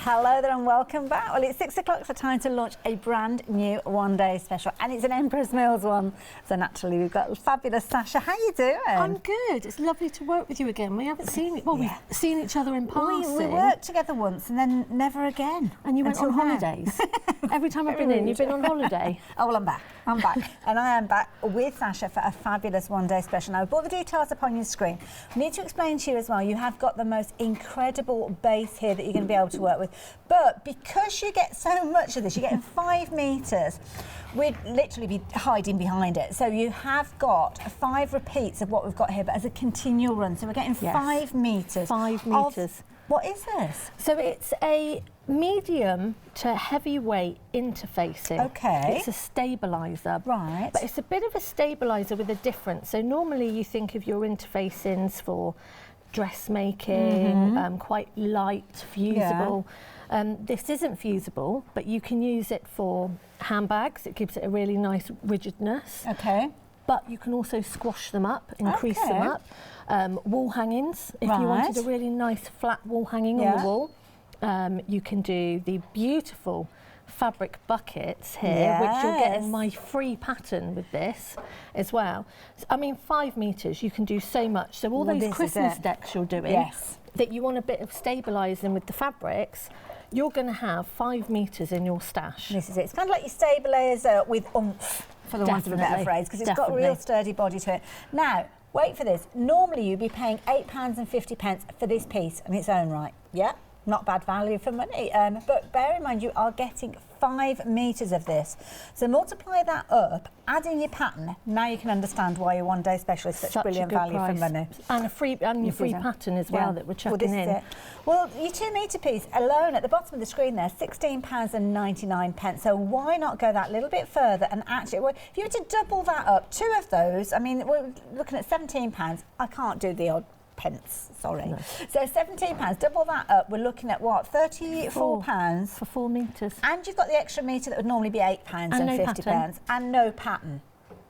Hello there and welcome back. Well, it's 6 o'clock, so time to launch a brand new one-day special, and it's an Empress Mills one. So naturally, we've got fabulous Sasha. How you doing? I'm good. It's lovely to work with you again. We haven't seen it. Well, we've seen each other in passing. We worked together once and then never again. And you went on holidays. Every time I've been in, you've been on holiday. Oh, well, I'm back. I'm back. And I am back with Sasha for a fabulous one-day special. Now, I've brought the details up on your screen. I need to explain to you as well, you have got the most incredible base here that you're going to be able to work with. But because you get so much of this, you're getting 5 metres, we'd literally be hiding behind it. So you have got 5 repeats of what we've got here, but as a continual run. So we're getting 5 metres. 5 metres. What is this? So it's a medium to heavyweight interfacing. Okay. It's a stabiliser. Right. But it's a bit of a stabiliser with a difference. So normally you think of your interfacings for dressmaking, quite light, fusible. This isn't fusible, but you can use it for handbags. It gives it a really nice rigidness. Okay. But you can also squash them up, increase them up. Wall hangings, if you wanted a really nice flat wall hanging on the wall. You can do the beautiful fabric buckets here, which you're getting my free pattern with this as well. So, I mean, 5 metres, you can do so much. So all those Christmas decks you're doing, that you want a bit of stabilising with the fabrics, you're going to have 5 metres in your stash. This is it. It's kind of like your stabiliser with oomph, for the want of a better phrase, because it's got a real sturdy body to it. Now, wait for this. Normally, you'd be paying £8.50 for this piece in its own right. Yeah, not bad value for money. But bear in mind, you are getting 5 metres of this. So multiply that up, add in your pattern. Now you can understand why your one-day special is such brilliant value for money. And your free pattern as well that we're chucking in. Well, your 2 metre piece alone at the bottom of the screen there, £16.99. So why not go that little bit further and actually, well, if you were to double that up, 2 of those, I mean, we're looking at £17. I can't do the odd pence, sorry. No. So £17, double that up, we're looking at what, £34? For 4 metres. And you've got the extra metre that would normally be £8.50 and no pattern.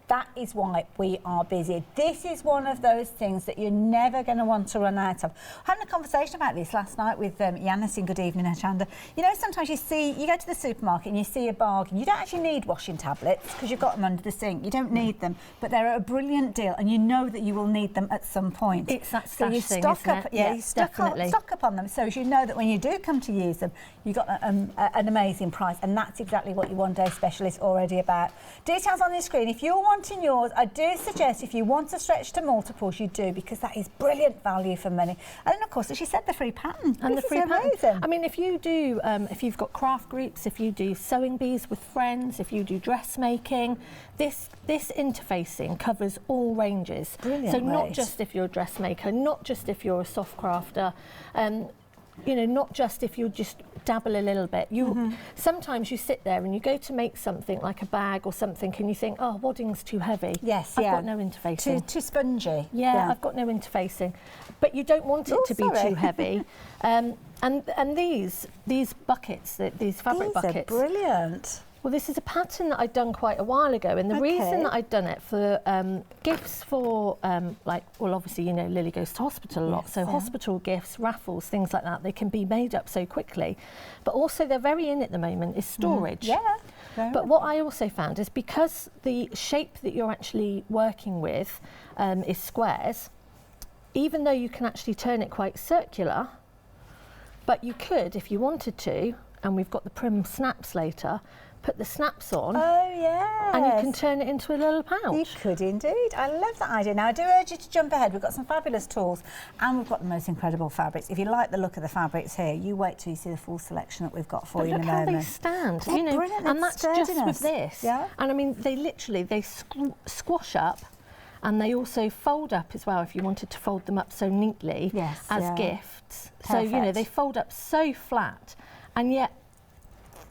That is why we are busy. This is one of those things that you're never going to want to run out of. Having a conversation about this last night with Yanis in Good Evening, Hochanda. You know, sometimes you go to the supermarket and you see a bargain. You don't actually need washing tablets because you've got them under the sink. You don't need them, but they're a brilliant deal and you know that you will need them at some point. It's that stash you thing, stock isn't up, it? yeah, you stock up on them so as you know that when you do come to use them, you've got an amazing price, and that's exactly what your one-day special is already about. Details on the screen. If you're wanting yours, I do suggest if you want to stretch to multiples, you do, because that is brilliant value for money. And then, of course, as you said, the free pattern. And the free pattern. I mean, if you do, if you've got craft groups, if you do sewing bees with friends, if you do dressmaking, this interfacing covers all ranges. Brilliant. So not just if you're a dressmaker, not just if you're a soft crafter, you know, not just if you just dabble a little bit. Sometimes you sit there and you go to make something like a bag or something and you think, oh, wadding's too heavy. Yes, I've got no interfacing. Too spongy. Yeah, I've got no interfacing. But you don't want it to be too heavy. And these buckets, these fabric buckets. These are brilliant. Well, this is a pattern that I'd done quite a while ago, and the reason that I'd done it for gifts for, well, obviously, you know, Lily goes to hospital a lot, so hospital gifts, raffles, things like that, they can be made up so quickly. But also they're very in at the moment is storage. But what I also found is because the shape that you're actually working with is squares, even though you can actually turn it quite circular, but you could, if you wanted to, and we've got the prim snaps later, put the snaps on. Oh, yeah. And you can turn it into a little pouch. You could indeed. I love that idea. Now, I do urge you to jump ahead. We've got some fabulous tools and we've got the most incredible fabrics. If you like the look of the fabrics here, you wait till you see the full selection that we've got for you in a moment. Look how they stand. They're brilliant. And that's just with this. Yeah. And I mean, they squash up and they also fold up as well if you wanted to fold them up so neatly as gifts. Perfect. So, you know, they fold up so flat and yet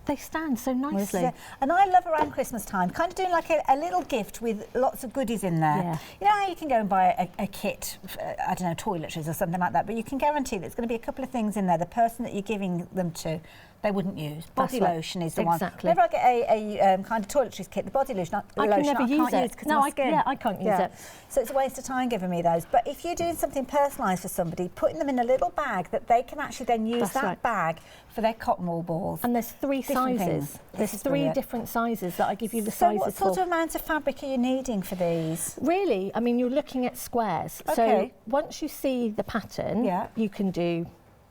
they stand so nicely. And I love around Christmas time, kind of doing like a little gift with lots of goodies in there. Yeah. You know how you can go and buy a kit, I don't know, toiletries or something like that, but you can guarantee there's going to be a couple of things in there. The person that you're giving them to they wouldn't use. Body lotion is the one. Exactly. Whenever I get a kind of toiletries kit, the body lotion, I can never use it. No, I can't use it. So it's a waste of time giving me those. But if you're doing something personalised for somebody, putting them in a little bag that they can actually then use bag for their cotton wool balls. And there's 3 sizes. There's 3 different sizes that I give you the sizes for. So what sort of amount of fabric are you needing for these? Really, I mean, you're looking at squares. Okay. So once you see the pattern, you can do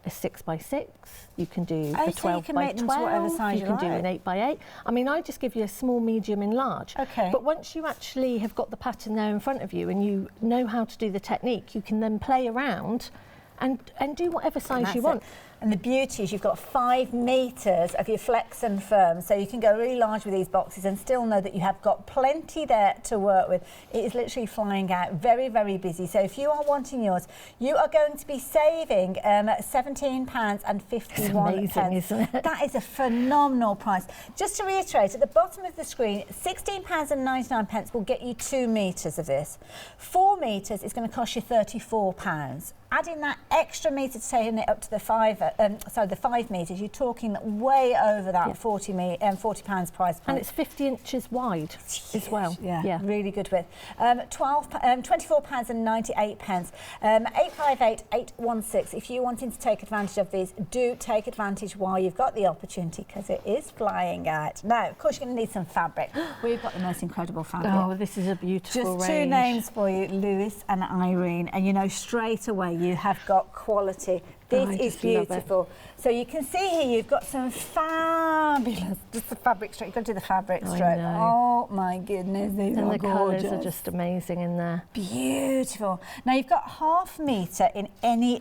a 6x6, you can do a 12x12, you can do an 8x8. I mean, I just give you a small, medium and large. Okay. But once you actually have got the pattern there in front of you and you know how to do the technique, you can then play around and do whatever size you want. And the beauty is you've got 5 metres of your flex and firm, so you can go really large with these boxes and still know that you have got plenty there to work with. It is literally flying out, very, very busy. So if you are wanting yours, you are going to be saving £17.51. Amazing, isn't it? That is a phenomenal price. Just to reiterate, at the bottom of the screen, £16.99 will get you 2 metres of this. 4 metres is going to cost you £34. Adding that extra metre to taking it up to the 5 metres, you're talking way over that £40 price point. And it's 50 inches wide as well. Yeah, really good width. £24.98. 858 816. If you're wanting to take advantage of these, do take advantage while you've got the opportunity, because it is flying out. Now, of course, you're going to need some fabric. We've got the most incredible fabric. Oh, this is a beautiful range. Just 2 names for you, Lewis and Irene, and you know straight away you have got quality. This is beautiful. So you can see here you've got some fabulous, just the fabric stroke. You've got to do the fabric stroke. Oh my goodness, these are gorgeous. And the colours are just amazing in there. Beautiful. Now you've got ½ metre in any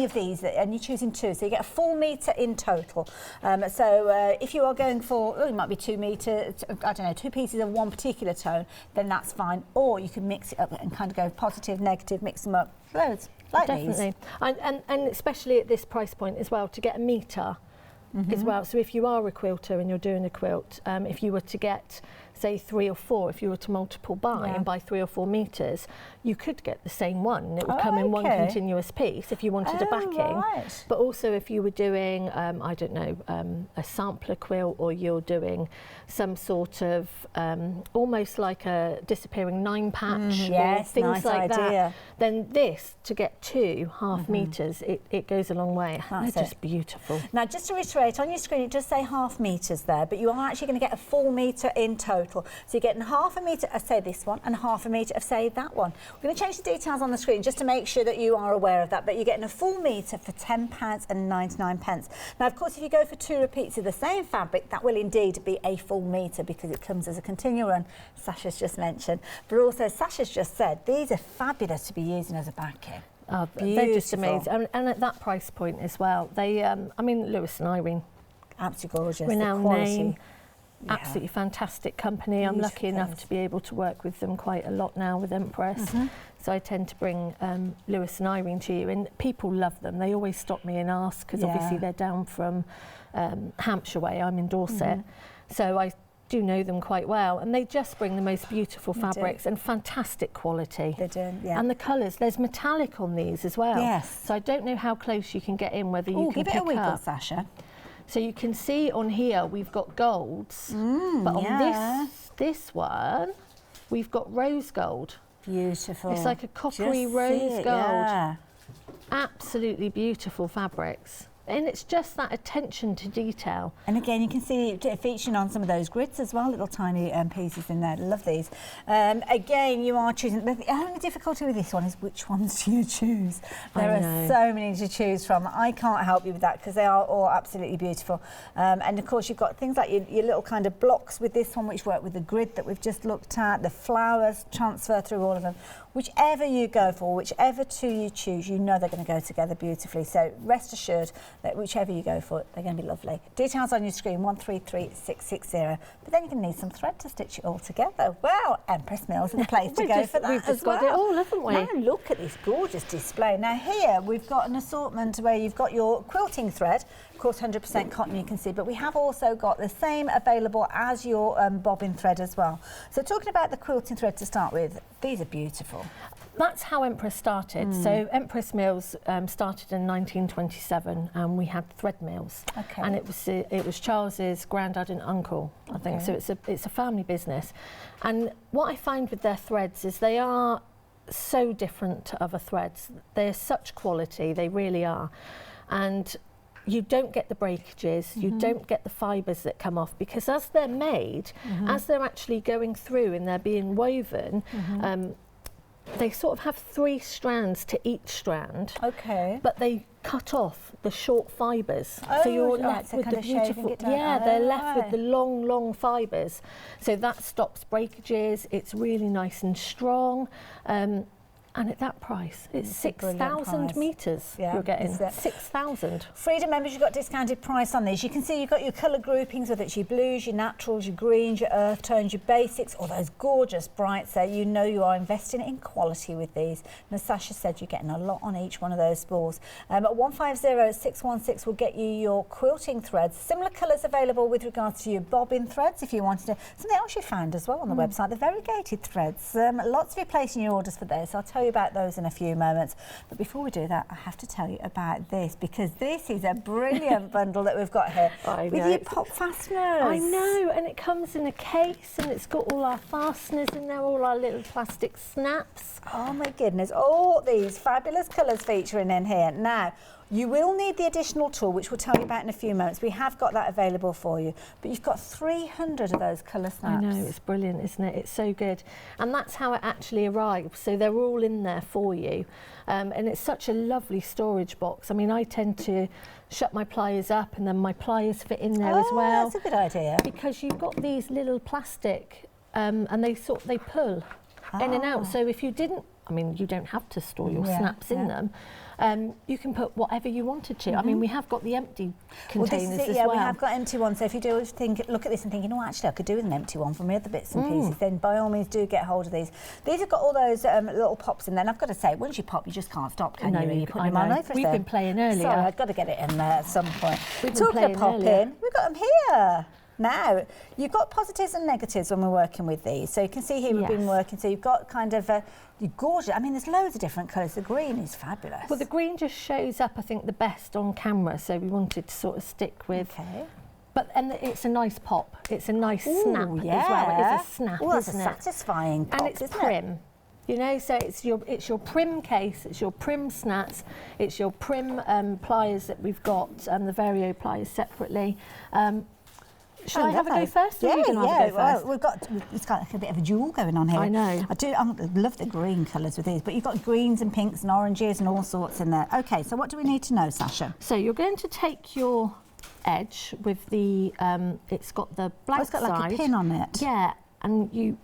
of these, and you're choosing 2, so you get a full metre in total. If you are going for, it might be 2 metre, I don't know, 2 pieces of one particular tone, then that's fine. Or you can mix it up and kind of go positive, negative, mix them up. Loads. Like definitely, and especially at this price point as well, to get a metre as well. So if you are a quilter and you're doing a quilt, if you were to get, say, 3 or 4, if you were to multiple buy and buy 3 or 4 metres, you could get the same one. It would come in one continuous piece if you wanted a backing. Right. But also if you were doing, I don't know, a sampler quilt, or you're doing some sort of almost like a disappearing 9 patch or things like that, then this, to get 2 ½ metres, it goes a long way. They're just beautiful. Now, just to reiterate, on your screen it does say ½ metres there, but you are actually going to get a full metre in total. So you're getting ½ metre of, say, this one, and ½ metre of, say, that one. We're going to change the details on the screen just to make sure that you are aware of that, but you're getting a full metre for £10.99. Now, of course, if you go for 2 repeats of the same fabric, that will indeed be a full metre, because it comes as a continual run, Sasha's just mentioned. But also, Sasha's just said, these are fabulous to be using as a backing. Oh, they're just amazing. And at that price point as well, they, I mean, Lewis and Irene. Absolutely gorgeous. Renowned name. Absolutely fantastic company. I'm lucky enough to be able to work with them quite a lot now with Empress. So I tend to bring Lewis and Irene to you, and people love them. They always stop me and ask, because obviously they're down from Hampshire way. I'm in Dorset. So I do know them quite well, and they just bring the most beautiful fabrics and fantastic quality. They do, And the colours, there's metallic on these as well. Yes. So I don't know how close you can get in, whether you can give pick it a wiggle, up. Sasha. So you can see on here we've got golds, but on this one we've got rose gold. Beautiful. It's like a coppery rose gold. Absolutely beautiful fabrics. And it's just that attention to detail. And again, you can see it featuring on some of those grids as well, little tiny pieces in there. Love these. Again, you are choosing. The only difficulty with this one is which ones do you choose? There are so many to choose from. I can't help you with that, because they are all absolutely beautiful. And of course, you've got things like your little kind of blocks with this one, which work with the grid that we've just looked at. The flowers transfer through all of them. Whichever you go for, whichever 2 you choose, you know they're going to go together beautifully. So rest assured that whichever you go for, they're going to be lovely. Details on your screen, 133660. But then you're going to need some thread to stitch it all together. Well, Empress Mills is the place to go for that we've as just well. got it all, haven't we? Now look at this gorgeous display. Now here we've got an assortment where you've got your quilting thread, of course 100% cotton you can see, but we have also got the same available as your bobbin thread as well. So talking about the quilting thread to start with, these are beautiful. That's how Empress started. So Empress Mills started in 1927, and we had thread mills. Okay. And it was Charles's granddad and uncle, I think. So it's a family business. And what I find with their threads is they are so different to other threads. They're such quality, they really are. And you don't get the breakages, you don't get the fibres that come off, because as they're made, as they're actually going through and they're being woven, they sort of have 3 strands to each strand. Okay. But they cut off the short fibres. Oh, so you're right, left so with kind the of shaving beautiful. it down. Yeah, Oh, they're left right. with the long, long fibres. So that stops breakages. It's really nice and strong. And at that price, it's 6,000 metres you're getting. 6,000. Freedom members, you've got discounted price on these. You can see you've got your colour groupings, whether it's your blues, your naturals, your greens, your earth tones, your basics, all those gorgeous brights there. You know you are investing in quality with these. And as Sasha said, you're getting a lot on each one of those spools. At 150616 will get you your quilting threads. Similar colours available with regards to your bobbin threads if you wanted to. Something else you found as well on the website, the variegated threads. Lots of you placing your orders for those, so I'll tell you about those in a few moments. But before we do that, I have to tell you about this, because this is a brilliant bundle that we've got here with your pop fasteners. I know, and it comes in a case, and it's got all our fasteners in there, all our little plastic snaps. Oh my goodness, all these fabulous colours featuring in here. Now, you will need the additional tool, which we'll tell you about in a few moments. We have got that available for you, but you've got 300 of those colour snaps. I know, it's brilliant, isn't it? It's so good. And that's how it actually arrives. So they're all in there for you. And it's such a lovely storage box. I mean, I tend to shut my pliers up, and then my pliers fit in there as well. That's a good idea. Because you've got these little plastic, and they pull in and out. So if you didn't, I mean, you don't have to store your snaps in them. You can put whatever you wanted to. I mean, we have got the empty containers as well. We have got empty ones. So if you do look at this and think, actually, I could do with an empty one for my other bits and pieces, then by all means do get hold of these. These have got all those little pops in there. And I've got to say, once you pop, you just can't stop, can you? You put them on everything. We've been playing earlier. Sorry, I've got to get it in there at some point. Talking of popping, we've got them here. Now, you've got positives and negatives when we're working with these. So you can see here we've been working. So you've got kind of you're gorgeous. I mean, there's loads of different colours. The green is fabulous. Well, the green just shows up, I think, the best on camera. So we wanted to sort of stick with. Okay. And it's a nice pop. It's a nice snap as well. It is a snap, that's isn't a satisfying pop, and it's prim. You know, so it's your prim case, it's your prim snaps, it's your prim pliers that we've got, the Vario pliers separately. Shall I have a go first? Or Well, it's got a bit of a jewel going on here. I know. I love the green colours with these, but you've got greens and pinks and oranges and all sorts in there. Okay, so what do we need to know, Sasha? So you're going to take your edge with the, it's got the blank side. It's got like a pin on it. Yeah, and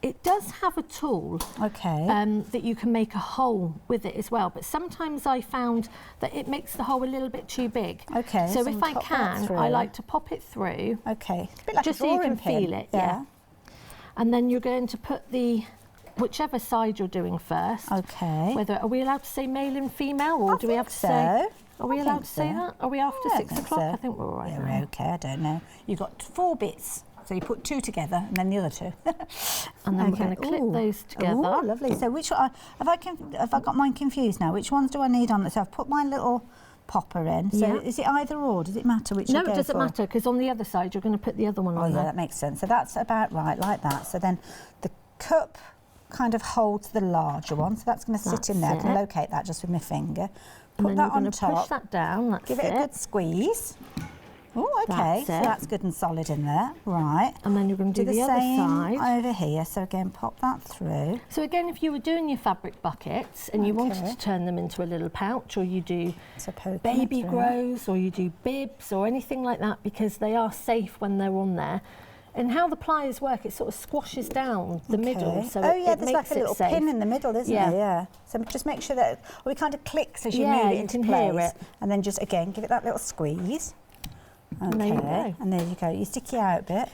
it does have a tool that you can make a hole with it as well, but sometimes I found that it makes the hole a little bit too big. Okay. So if I can, I like to pop it through. Okay. It's a bit like just a drawing so you can pin. feel it. Yeah. And then you're going to put whichever side you're doing first. Okay. Are we allowed to say male and female, or do we have to say? Are we allowed to say that? Are we after 6 o'clock? I think we're all right. Yeah, we're okay. I don't know. You've got 4 bits. So you put 2 together and then the other 2. And then we're going to clip those together. Oh, lovely. So which one, have I got mine confused now? Which ones do I need on this? So I've put my little popper in. So is it either or? Does it matter which I go for? No, it doesn't matter, because on the other side you're going to put the other one on there. Oh, yeah, that makes sense. So that's about right, like that. So then the cup kind of holds the larger one. So that's going to sit in there. I can locate that just with my finger. Put that on top. Push that down. Give it a good squeeze. Oh, okay. So that's good and solid in there. Right. And then you're going to do the other side. Over here. So again, pop that through. So again, if you were doing your fabric buckets and you wanted to turn them into a little pouch, or you do baby grows, or you do bibs or anything like that, because they are safe when they're on there. And how the pliers work, it sort of squashes down the middle, so it there's like a little pin in the middle, isn't there? Yeah. So just make sure that it kind of clicks as you move it into place. Hear it. And then just again give it that little squeeze. Okay. And there you go. And there you go. You stick your out bit.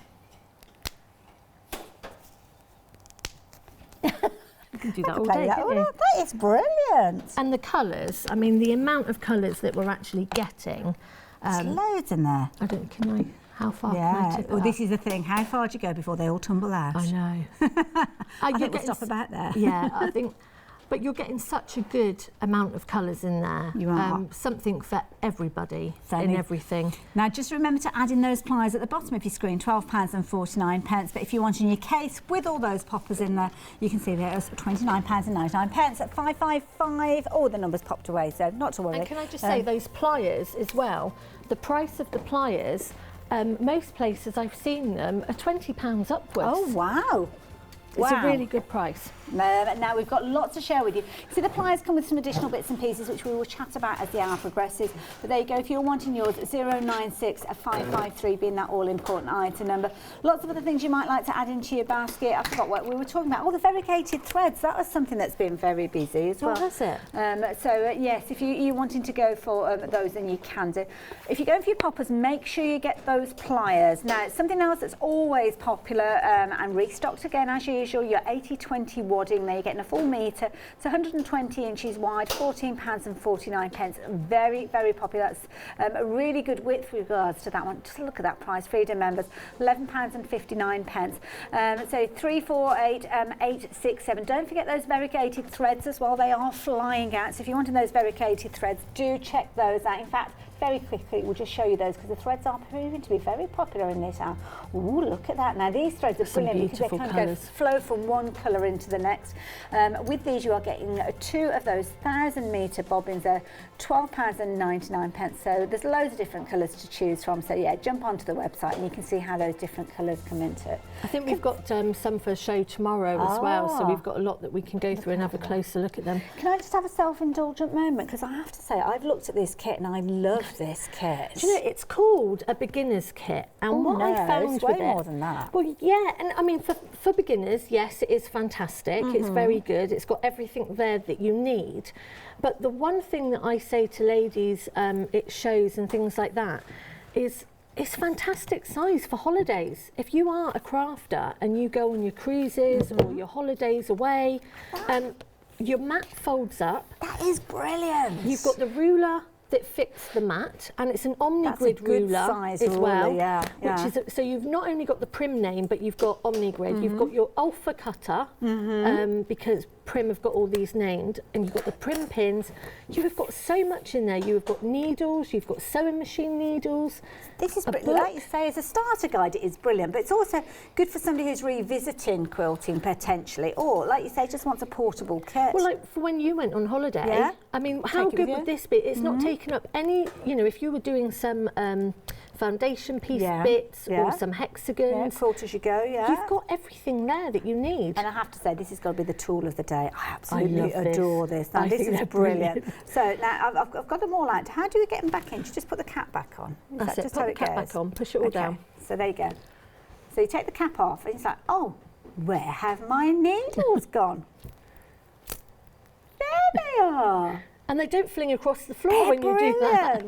You can do that all day. That is brilliant. And the colours, I mean, the amount of colours that we're actually getting. There's loads in there. How far can I tip it up? This is the thing. How far do you go before they all tumble out? I know. I think we'll stop about there. Yeah, I think But you're getting such a good amount of colours in there. You are. Something for everybody in everything. Now just remember to add in those pliers at the bottom of your screen, £12.49. But if you want in your case with all those poppers in there, you can see there it's £29.99 at 555. Oh, the number's popped away, so not to worry. And can I just say those pliers as well, the price of the pliers, most places I've seen them are £20 upwards. Oh, wow. It's a really good price. Now we've got lots to share with you. See, the pliers come with some additional bits and pieces which we will chat about as the hour progresses. But there you go, if you're wanting yours, 096553 being that all-important item number. Lots of other things you might like to add into your basket. I forgot what we were talking about. Oh, the variegated threads. That was something that's been very busy as well. Oh, has it? Yes, if you're wanting to go for those, then you can do. If you're going for your poppers, make sure you get those pliers. Now, something else that's always popular and restocked again as usual, your 80/20 wadding. There you're getting a full metre. It's 120 inches wide, £14.49. Very, very popular. That's a really good width with regards to that one. Just look at that price. Freedom members, £11.59. So 348867. Don't forget those variegated threads as well. They are flying out. So if you're wanting those variegated threads, do check those out. In fact, very quickly, we'll just show you those because the threads are proving to be very popular in this hour. Ooh, look at that. Now, these threads are brilliant because they kind of flow from one colour into the next. With these, you are getting 2 of those 1,000-metre bobbins there, £12.99. So there's loads of different colours to choose from. So, yeah, jump onto the website and you can see how those different colours come into it. I think we've got some for a show tomorrow as well, so we've got a lot that we can go through and have a closer look at them. Can I just have a self-indulgent moment? Because I have to say, I've looked at this kit and I love this kit. Do you know, it's called a beginner's kit, and what I found it's with way more than that. Well, yeah, and I mean for beginners, yes, it is fantastic. It's very good. It's got everything there that you need. But the one thing that I say to ladies, it shows and things like that, is it's fantastic size for holidays. If you are a crafter and you go on your cruises or your holidays away, your mat folds up. That is brilliant. You've got the ruler that fits the mat, and it's an omni-grid ruler as well. Which is so you've not only got the Prim name, but you've got omni-grid. You've got your alpha cutter because Prim have got all these named, and you've got the Prim pins. You have got so much in there. You have got needles. You've got sewing machine needles. This is brilliant. Like you say, as a starter guide, it is brilliant, but it's also good for somebody who's revisiting quilting potentially, or like you say, just wants a portable kit. Well, like for when you went on holiday, I mean, how good would this be? It's not taking up any, you know, if you were doing some foundation piece bits or some hexagons. Quilt as you go, You've got everything there that you need. And I have to say, this has got to be the tool of the day. I absolutely adore this. Now, this is brilliant. So now I've got them all out. How do we get them back in? Do you just put the cap back on? That's it. Put the cap back on. Push it all down. So there you go. So you take the cap off and it's like, oh, where have my needles gone? There they are. And they don't fling across the floor when you do that.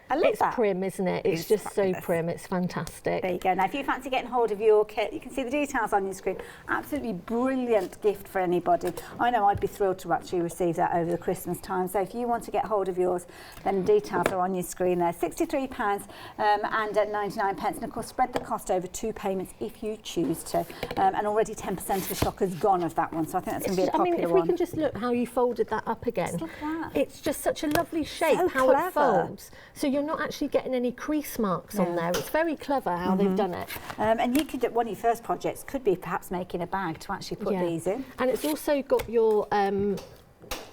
I love it's that. Prim, isn't it? It's just fabulous. So Prim. It's fantastic. There you go. Now, if you fancy getting hold of your kit, you can see the details on your screen. Absolutely brilliant gift for anybody. I know I'd be thrilled to actually receive that over the Christmas time. So if you want to get hold of yours, then the details are on your screen there. £63 and 99 pence. And of course, spread the cost over 2 payments if you choose to. And already 10% of the stock has gone of that one. So I think that's going to be a popular one. I mean, if we can just look how you folded that up again. Just look at that. It's just such a lovely shape, so how clever. It folds. So you're not actually getting any crease marks on there. It's very clever how they've done it. And you could, one of your first projects could be perhaps making a bag to actually put these in. And it's also got your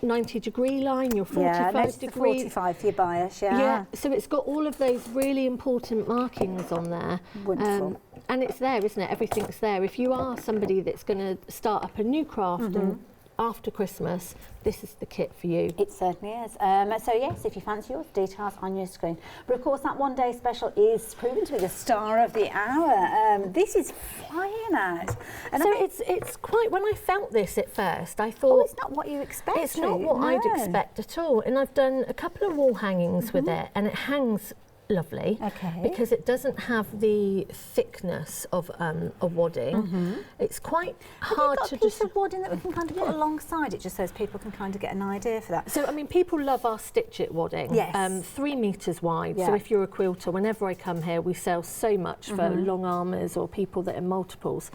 90-degree line, your 45 degree. 45 for your bias, Yeah, so it's got all of those really important markings on there. Wonderful. And it's there, isn't it? Everything's there. If you are somebody that's going to start up a new craft and after Christmas, this is the kit for you. It certainly is. So yes, if you fancy yours, details on your screen. But of course, that one-day special is proven to be the star of the hour. This is flying out. And so it's quite. When I felt this at first, I thought it's not what you expect. It's not what I'd expect at all. And I've done a couple of wall hangings with it, and it hangs lovely because it doesn't have the thickness of a wadding. It's quite hard to just a wadding that we can kind of put alongside it, just so people can kind of get an idea for that. So I mean, people love our stitch it wadding. Yes. 3 meters wide. So if you're a quilter, whenever I come here, we sell so much for long armors or people that are multiples.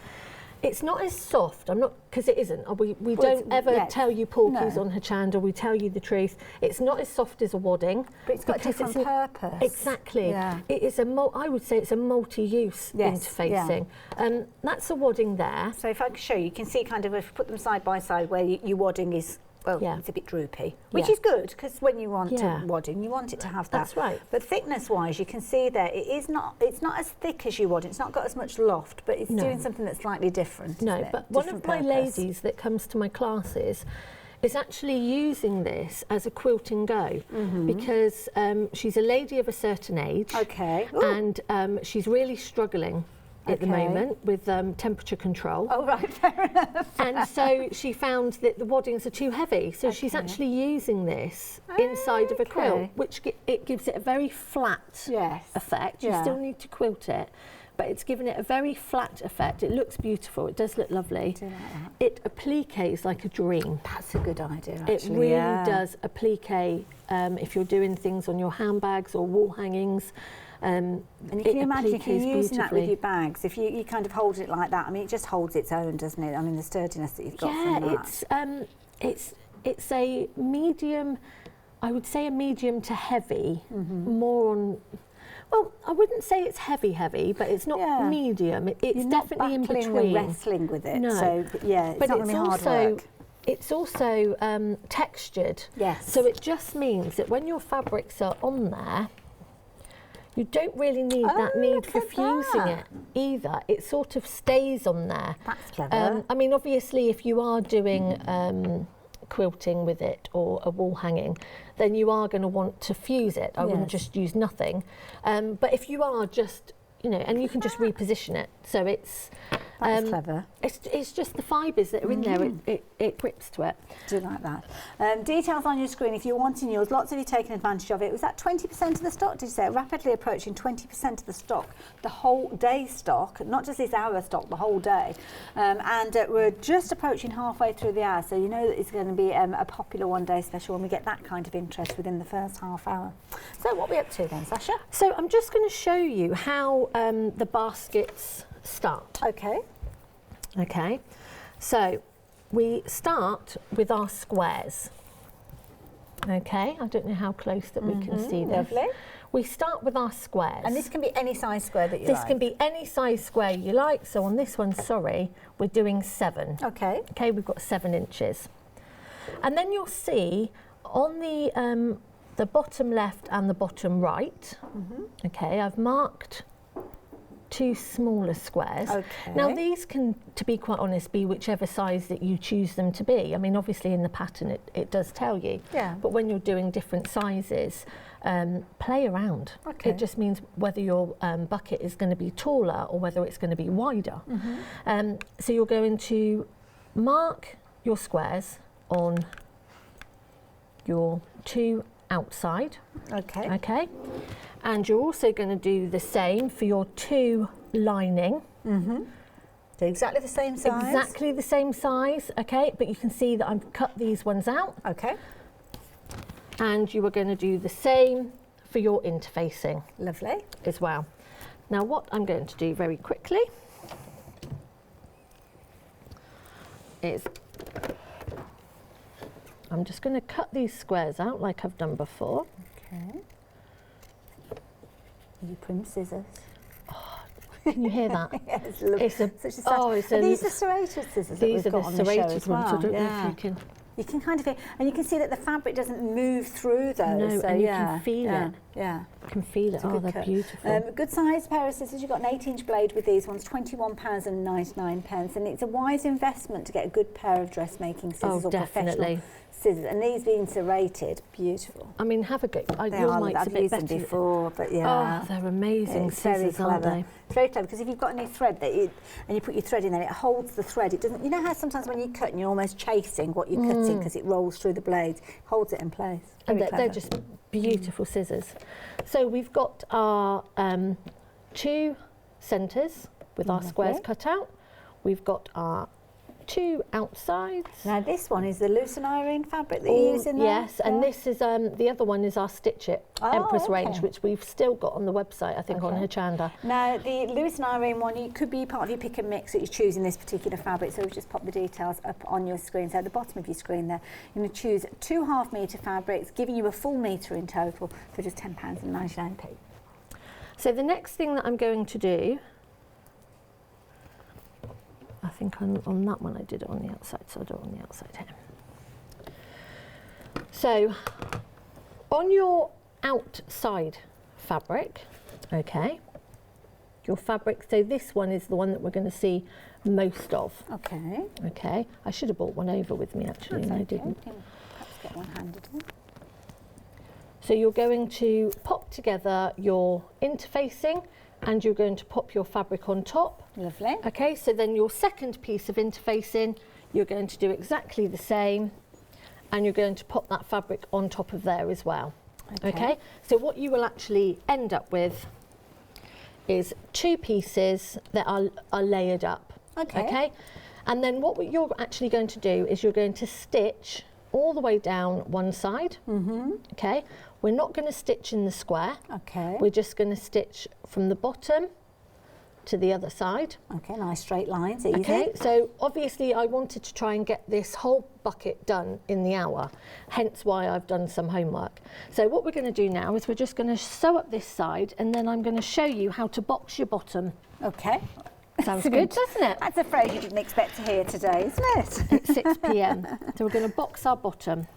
It's not as soft. I'm not, because it isn't. We don't ever tell you porkies on Hochanda. We tell you the truth. It's not as soft as a wadding. But it's got a different purpose. Exactly. Yeah. It is I would say it's a multi-use interfacing. Yeah. That's a wadding there. So if I can show you, you can see kind of if you put them side by side where your wadding is, it's a bit droopy, which is good because when you want a wadding, you want it to have that. That's right. But thickness-wise, you can see there, it's not as thick as your wadding. It's not got as much loft, but it's doing something that's slightly different. No, but one of my ladies that comes to my classes is actually using this as a quilting go because she's a lady of a certain age. Okay. And she's really struggling at the moment with temperature control. Oh, right, fair enough. And so she found that the waddings are too heavy. So she's actually using this inside of a quilt, which it gives it a very flat effect. You still need to quilt it, but it's given it a very flat effect. It looks beautiful. It does look lovely. I do like that. It appliques like a dream. That's a good idea, actually. It really does applique if you're doing things on your handbags or wall hangings. And you can imagine if you're using that with your bags, if you kind of hold it like that, I mean, it just holds its own, doesn't it? I mean, the sturdiness that you've got from that. It's a medium, I would say a medium to heavy, more on, well, I wouldn't say it's heavy, but it's not medium. It's definitely in between. You're not wrestling with it. No. So, it's not going to be hard work. It's also textured. Yes. So it just means that when your fabrics are on there, you don't really need that need for fusing it either. It sort of stays on there. That's clever. I mean, obviously, if you are doing quilting with it or a wall hanging, then you are going to want to fuse it. I wouldn't just use nothing. But if you are just, and you can just reposition it. So it's... That's clever. It's just the fibres that are in there, it grips to it. Do like that. Details on your screen if you're wanting yours. Lots of you taking advantage of it. Was that 20% of the stock, did you say? Rapidly approaching 20% of the stock, the whole day stock, not just this hour stock, the whole day. And we're just approaching halfway through the hour, so you know that it's going to be a popular one-day special when we get that kind of interest within the first half hour. So what are we up to then, Sasha? So I'm just going to show you how the baskets start. Okay, so we start with our squares. Okay, I don't know how close that we can see this. Lovely. We start with our squares. And this can be any size square that you like. This can be any size square you like. So on this one, we're doing 7. Okay. Okay, we've got 7 inches. And then you'll see on the bottom left and the bottom right, okay, I've marked 2 smaller squares. Okay. Now these can, to be quite honest, be whichever size that you choose them to be. I mean, obviously in the pattern it does tell you. Yeah. But when you're doing different sizes, play around. Okay. It just means whether your bucket is going to be taller or whether it's going to be wider. So you're going to mark your squares on your 2 outside. Okay. Okay. And you're also going to do the same for your 2 lining. So exactly the same size? Exactly the same size, okay, but you can see that I've cut these ones out. Okay. And you are going to do the same for your interfacing. Lovely. As well. Now what I'm going to do very quickly is I'm just going to cut these squares out like I've done before. Okay. You prim scissors. Oh, can you hear that? Yes, are these the serrated scissors that we've got on the show as well? I don't know if you can. You can kind of hear, and you can see that the fabric doesn't move through those. No, so and you can feel it. Yeah. You can feel it. Oh, they're beautiful. Good size pair of scissors. You've got an 8-inch blade with these ones, £21.99, and it's a wise investment to get a good pair of dressmaking scissors or professional scissors. And these being serrated, beautiful. I mean, have a go. I've used them before, but Oh, they're amazing scissors, aren't they? It's very clever because if you've got any thread and you put your thread in there, it holds the thread. It doesn't. You know how sometimes when you cut and you're almost chasing what you're cutting because it rolls through the blades, holds it in place. And they're just beautiful scissors. So we've got our 2 centres with our squares cut out. We've got our 2 outsides. Now this one is the loose and irene fabric that you use in there? Yes, and this is, the other one is our Stitch It Empress range, which we've still got on the website, I think, on Hochanda. Now the loose and irene one, it could be part of your pick and mix that you choose in this particular fabric, so we've just popped the details up on your screen. So at the bottom of your screen there, you're going to choose 2 half-metre fabrics, giving you a full metre in total for just £10.99p. So the next thing that I'm going to do, I think on that one I did it on the outside, so I'll do it on the outside here. So on your outside fabric, okay, your fabric, so this one is the one that we're going to see most of. Okay. Okay, I should have brought one over with me actually, and I didn't. Perhaps get one handed in. So you're going to pop together your interfacing and you're going to pop your fabric on top. Lovely. Okay, so then your second piece of interfacing, you're going to do exactly the same, and you're going to pop that fabric on top of there as well. Okay, so what you will actually end up with is 2 pieces that are layered up. Okay, and then what you're actually going to do is you're going to stitch all the way down one side. Okay, we're not going to stitch in the square. Okay, we're just going to stitch from the bottom to the other side. Okay, nice straight lines, easy. Okay, so obviously I wanted to try and get this whole bucket done in the hour, hence why I've done some homework. So what we're going to do now is we're just going to sew up this side, and then I'm going to show you how to box your bottom. Okay. Sounds good, doesn't it? That's a phrase you didn't expect to hear today, isn't it? It's 6 p.m. So we're going to box our bottom.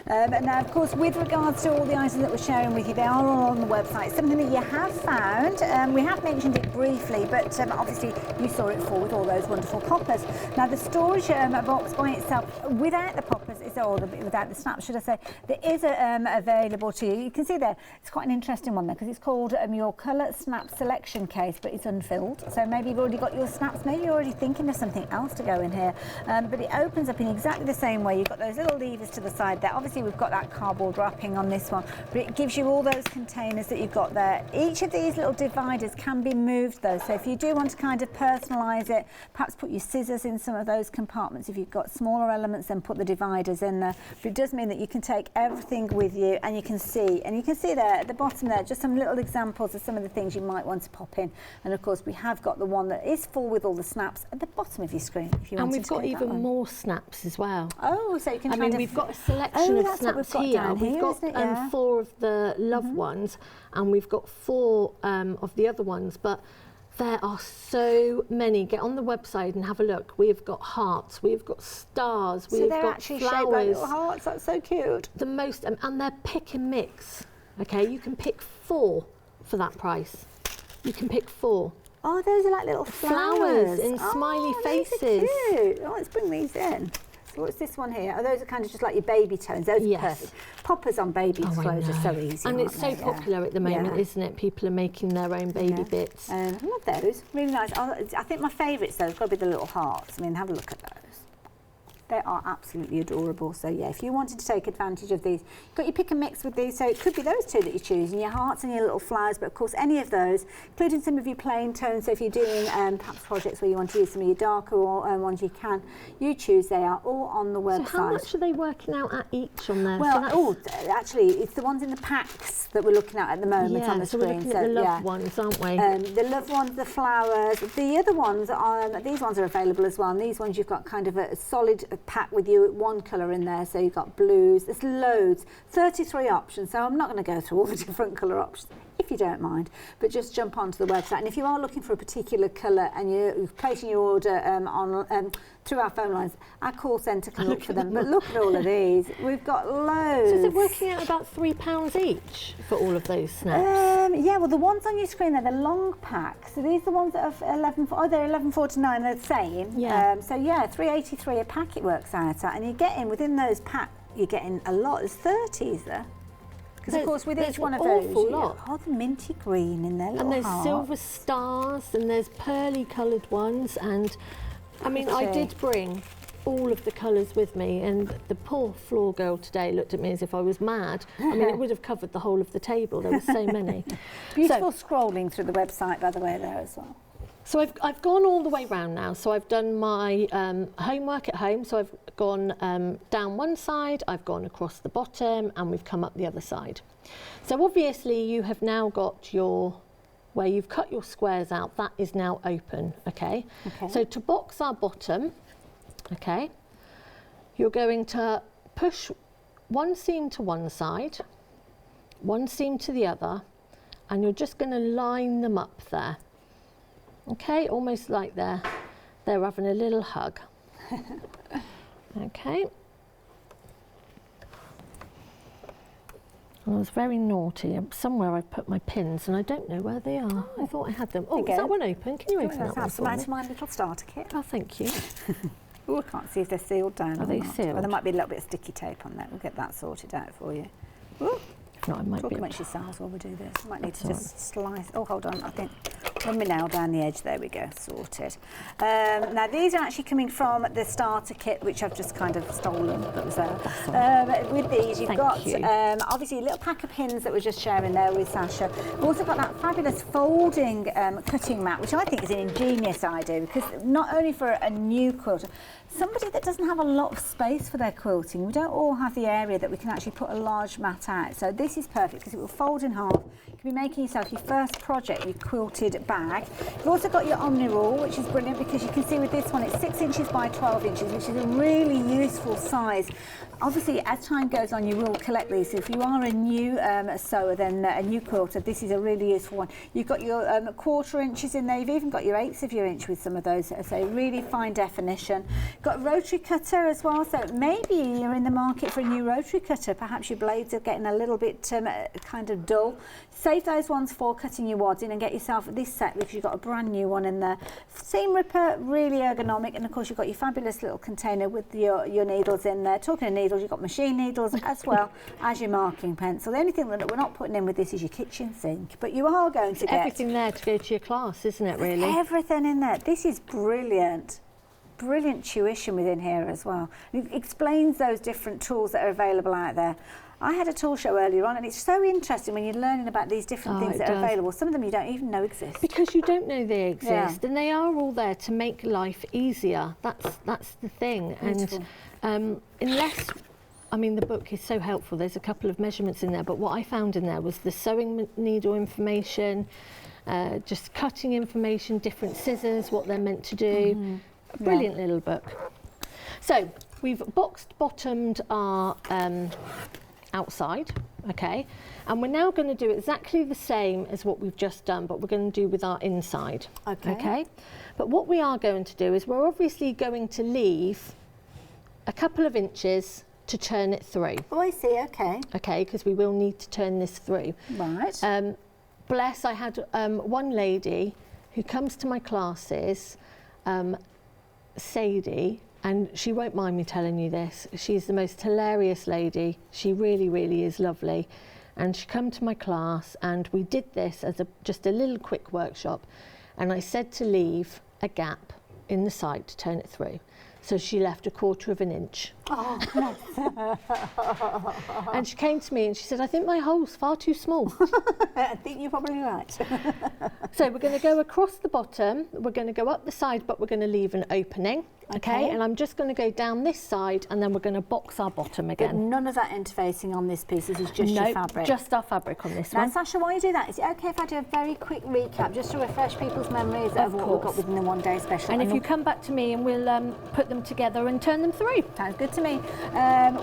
And now, of course, with regards to all the items that we're sharing with you, they are all on the website. Something that you have found, we have mentioned it briefly, but obviously you saw it before with all those wonderful poppers. Now, the storage box by itself, without the poppers, without the snaps, should I say, there is available to you. You can see there, it's quite an interesting one there, because it's called your colour snap selection case, but it's unfilled. So maybe you've already got your snaps, maybe you're already thinking of something else to go in here. But it opens up in exactly the same way. You've got those little levers to the side there. Obviously, we've got that cardboard wrapping on this one, but it gives you all those containers that you've got there. Each of these little dividers can be moved though, so if you do want to kind of personalise it, perhaps put your scissors in some of those compartments. If you've got smaller elements, then put the dividers in there. But it does mean that you can take everything with you, and you can see there at the bottom there just some little examples of some of the things you might want to pop in. And of course, we have got the one that is full with all the snaps at the bottom of your screen. If you and we've got even more snaps as well. Oh, so you can we've got a selection of snaps here. We've got 4 of the love ones, and we've got 4 of the other ones, but there are so many. Get on the website and have a look. We've got hearts, we've got stars, we've got flowers. Shaped like little hearts. That's so cute. The most, and they're pick and mix. Okay, you can pick 4 for that price. You can pick 4. Oh, those are like little flowers in smiley faces. These are cute. Oh, let's bring these in. So what's this one here? Oh, those are kind of just like your baby tones. Those are perfect. Poppers on baby clothes are so easy. And it's so popular at the moment, isn't it? People are making their own baby bits. I love those. Really nice. I think my favourites though have got to be the little hearts. I mean, have a look at those. They are absolutely adorable. So yeah, if you wanted to take advantage of these, you've got your pick and mix with these. So it could be those 2 that you choose, and your hearts and your little flowers, but of course any of those, including some of your plain tones. So if you're doing perhaps projects where you want to use some of your darker ones, you choose. They are all on the website. So how much are they working out at each on there? Well, actually, it's the ones in the packs that we're looking at the moment on the screen. We're looking at the love ones, aren't we? The love ones, the flowers. The other ones, these ones are available as well. And these ones you've got kind of a solid pack with you, one colour in there. So you've got blues. There's loads, 33 options. So I'm not going to go through all the different colour options, if you don't mind, but just jump onto the website. And if you are looking for a particular colour and you're placing your order through our phone lines, our call centre can look for them. But look at all of these. We've got loads. So is it working out about £3 each for all of those snaps? Yeah, well, the ones on your screen there, they're long packs. So these are the ones that are they're £11.49. They're the same. Yeah. So yeah, £3.83 a pack it works out at, and you're getting within those packs, you're getting a lot. There's 30s there. Because of course with each one of those, the minty green in there, and there's silver stars, and there's pearly coloured ones, and I mean I did bring all of the colours with me, and the poor floor girl today looked at me as if I was mad. I mean, it would have covered the whole of the table. There were so many. Beautiful scrolling through the website, by the way, there as well. So I've gone all the way round now. So I've done my homework at home. So I've gone down one side, I've gone across the bottom, and we've come up the other side. So obviously you have now got where you've cut your squares out, that is now open, okay? So to box our bottom, okay, you're going to push one seam to one side, one seam to the other, and you're just going to line them up there. Okay, almost like they're having a little hug. Okay. I was very naughty. Somewhere I've put my pins and I don't know where they are. I thought I had them. Oh, is that one open? Can you open that one for me? That's my little starter kit. Oh, thank you. Oh, I can't see if they're sealed down. Are they sealed? Well, there might be a little bit of sticky tape on there. We'll get that sorted out for you. Ooh. If not, I might Talk be amongst yourselves while we do this. I might need to just slice. Oh, hold on. I think run my nail down the edge. There we go. Sorted. Now these are actually coming from the starter kit, which I've just kind of stolen. That was there. With these, you've got obviously a little pack of pins that we're just sharing there with Sasha. We've also got that fabulous folding cutting mat, which I think is an ingenious idea, because not only for a new quilter, somebody that doesn't have a lot of space for their quilting, we don't all have the area that we can actually put a large mat out. So this is perfect because it will fold in half. You can be making yourself your first project, your quilted bag. You've also got your Omni rule, which is brilliant because you can see with this one it's 6 inches by 12 inches, which is a really useful size. Obviously, as time goes on, you will collect these. So if you are a new sewer, then a new quilter, this is a really useful one. You've got your 1/4 inches in there. You've even got your 1/8 of your inch with some of those. So really fine definition. Got a rotary cutter as well. So maybe you're in the market for a new rotary cutter. Perhaps your blades are getting a little bit kind of dull. Save those ones for cutting your wads in and get yourself this set because you've got a brand new one in there. Seam ripper, really ergonomic. And of course, you've got your fabulous little container with your needles in there. Talking of needles, you've got machine needles as well as your marking pencil. The only thing that we're not putting in with this is your kitchen sink, but you are going to get everything there to go to your class, isn't it, really? Everything in there. This is brilliant. Brilliant tuition within here as well. It explains those different tools that are available out there. I had a tool show earlier on, and it's so interesting when you're learning about these different things that are available. Some of them you don't even know exist. Because you don't know they exist, and they are all there to make life easier. That's the thing. Beautiful. And unless, I mean, the book is so helpful. There's a couple of measurements in there, but what I found in there was the sewing needle information, just cutting information, different scissors, what they're meant to do. A brilliant little book. So we've bottomed our outside, okay, and we're now going to do exactly the same as what we've just done, but we're going to do with our inside. Okay. But what we are going to do is we're obviously going to leave a couple of inches to turn it through. Oh, I see. Okay. Okay, because we will need to turn this through. Right. I had one lady who comes to my classes, Sadie, and she won't mind me telling you this. She's the most hilarious lady. She really, really is lovely. And she come to my class, and we did this as just a little quick workshop. And I said to leave a gap in the side to turn it through. So she left 1/4 inch. Oh, and she came to me and she said, I think my hole's far too small. I think you're probably right. So we're going to go across the bottom, we're going to go up the side, but we're going to leave an opening. Okay, and I'm just going to go down this side and then we're going to box our bottom again. But none of that interfacing on this piece, this is just your fabric? Just our fabric on this one. Now, Sasha, while you do that, is it okay if I do a very quick recap just to refresh people's memories of what we've got within the one-day special? And if you come back to me and we'll put them together and turn them through. Sounds good to me.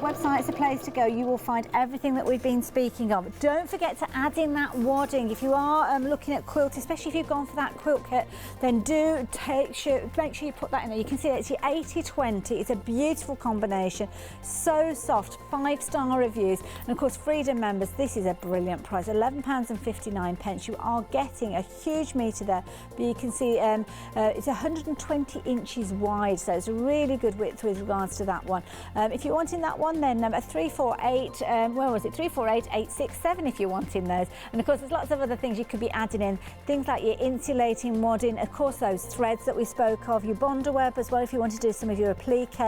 Website's a place to go. You will find everything that we've been speaking of. Don't forget to add in that wadding. If you are looking at quilting, especially if you've gone for that quilt kit, then make sure you put that in there. You can see it's your 80/20. It's a beautiful combination. So soft, 5-star reviews. And of course, Freedom members, this is a brilliant price, £11.59. You are getting a huge metre there, but you can see it's 120 inches wide, so it's a really good width with regards to that one. If you're wanting that one, then a 348, where was it? 348867 if you're wanting those. And of course, there's lots of other things you could be adding in, things like your insulating wadding, of course, those threads that we spoke of, your bonder web as well if you want to do some of your applique,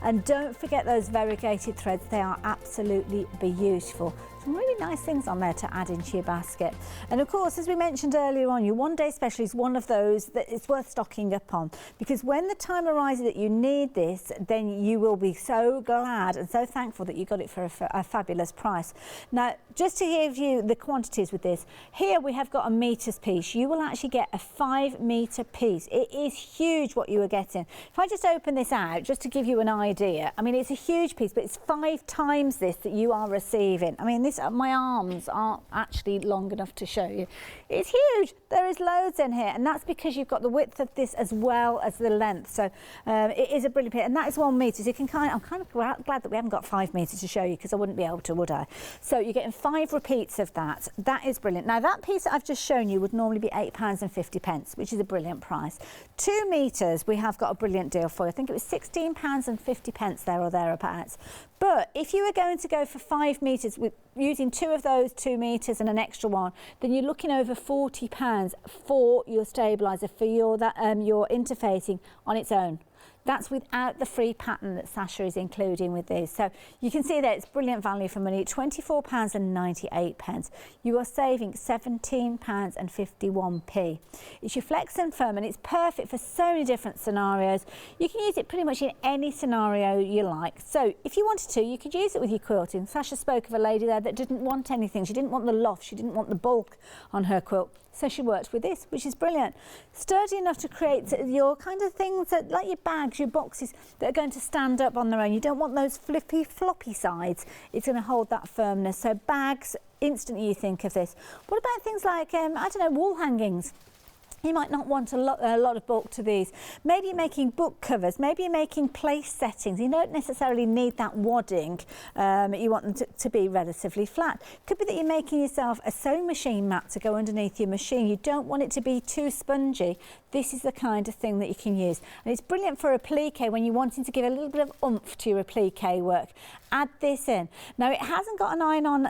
and don't forget those variegated threads. They are absolutely beautiful. some really nice things on there to add into your basket. And of course, as we mentioned earlier on, your one-day special is one of those that it's worth stocking up on, because when the time arises that you need this, then you will be so glad and so thankful that you got it for a fabulous price. Now, just to give you the quantities with this, here we have got a meters piece. You will actually get a 5 meter piece. It is huge what you are getting. If I just open this out, just to give you an idea, I mean, it's a huge piece, but it's 5 times this that you are receiving. I mean, this, my arms aren't actually long enough to show you. It's huge. There is loads in here, and that's because you've got the width of this as well as the length. So it is a brilliant piece, and that is 1 meter. So you can I'm kind of glad that we haven't got 5 meters to show you, because I wouldn't be able to, would I? So you're getting 5 repeats of that. That is brilliant. Now, that piece that I've just shown you would normally be £8.50, which is a brilliant price. 2 meters, we have got a brilliant deal for you. I think it was £16.50 there or thereabouts. But if you were going to go for 5 meters with using 2 of those 2 meters and an extra one, then you're looking over £40 for your stabilizer, for your interfacing on its own. That's without the free pattern that Sasha is including with these. So you can see that it's brilliant value for money, £24.98. You are saving £17.51. It's your flex and firm, and it's perfect for so many different scenarios. You can use it pretty much in any scenario you like. So if you wanted to, you could use it with your quilting. Sasha spoke of a lady there that didn't want anything. She didn't want the loft, she didn't want the bulk on her quilt. So she worked with this, which is brilliant. Sturdy enough to create your kind of things that, like your bags, your boxes, that are going to stand up on their own. You don't want those flippy, floppy sides. It's going to hold that firmness. So bags, instantly you think of this. What about things like, I don't know, wall hangings? You might not want a lot of bulk to these. Maybe you're making book covers, maybe you're making place settings. You don't necessarily need that wadding. You want them to be relatively flat. Could be that you're making yourself a sewing machine mat to go underneath your machine. You don't want it to be too spongy. This is the kind of thing that you can use. And it's brilliant for applique when you're wanting to give a little bit of oomph to your applique work. Add this in. Now, it hasn't got an iron-on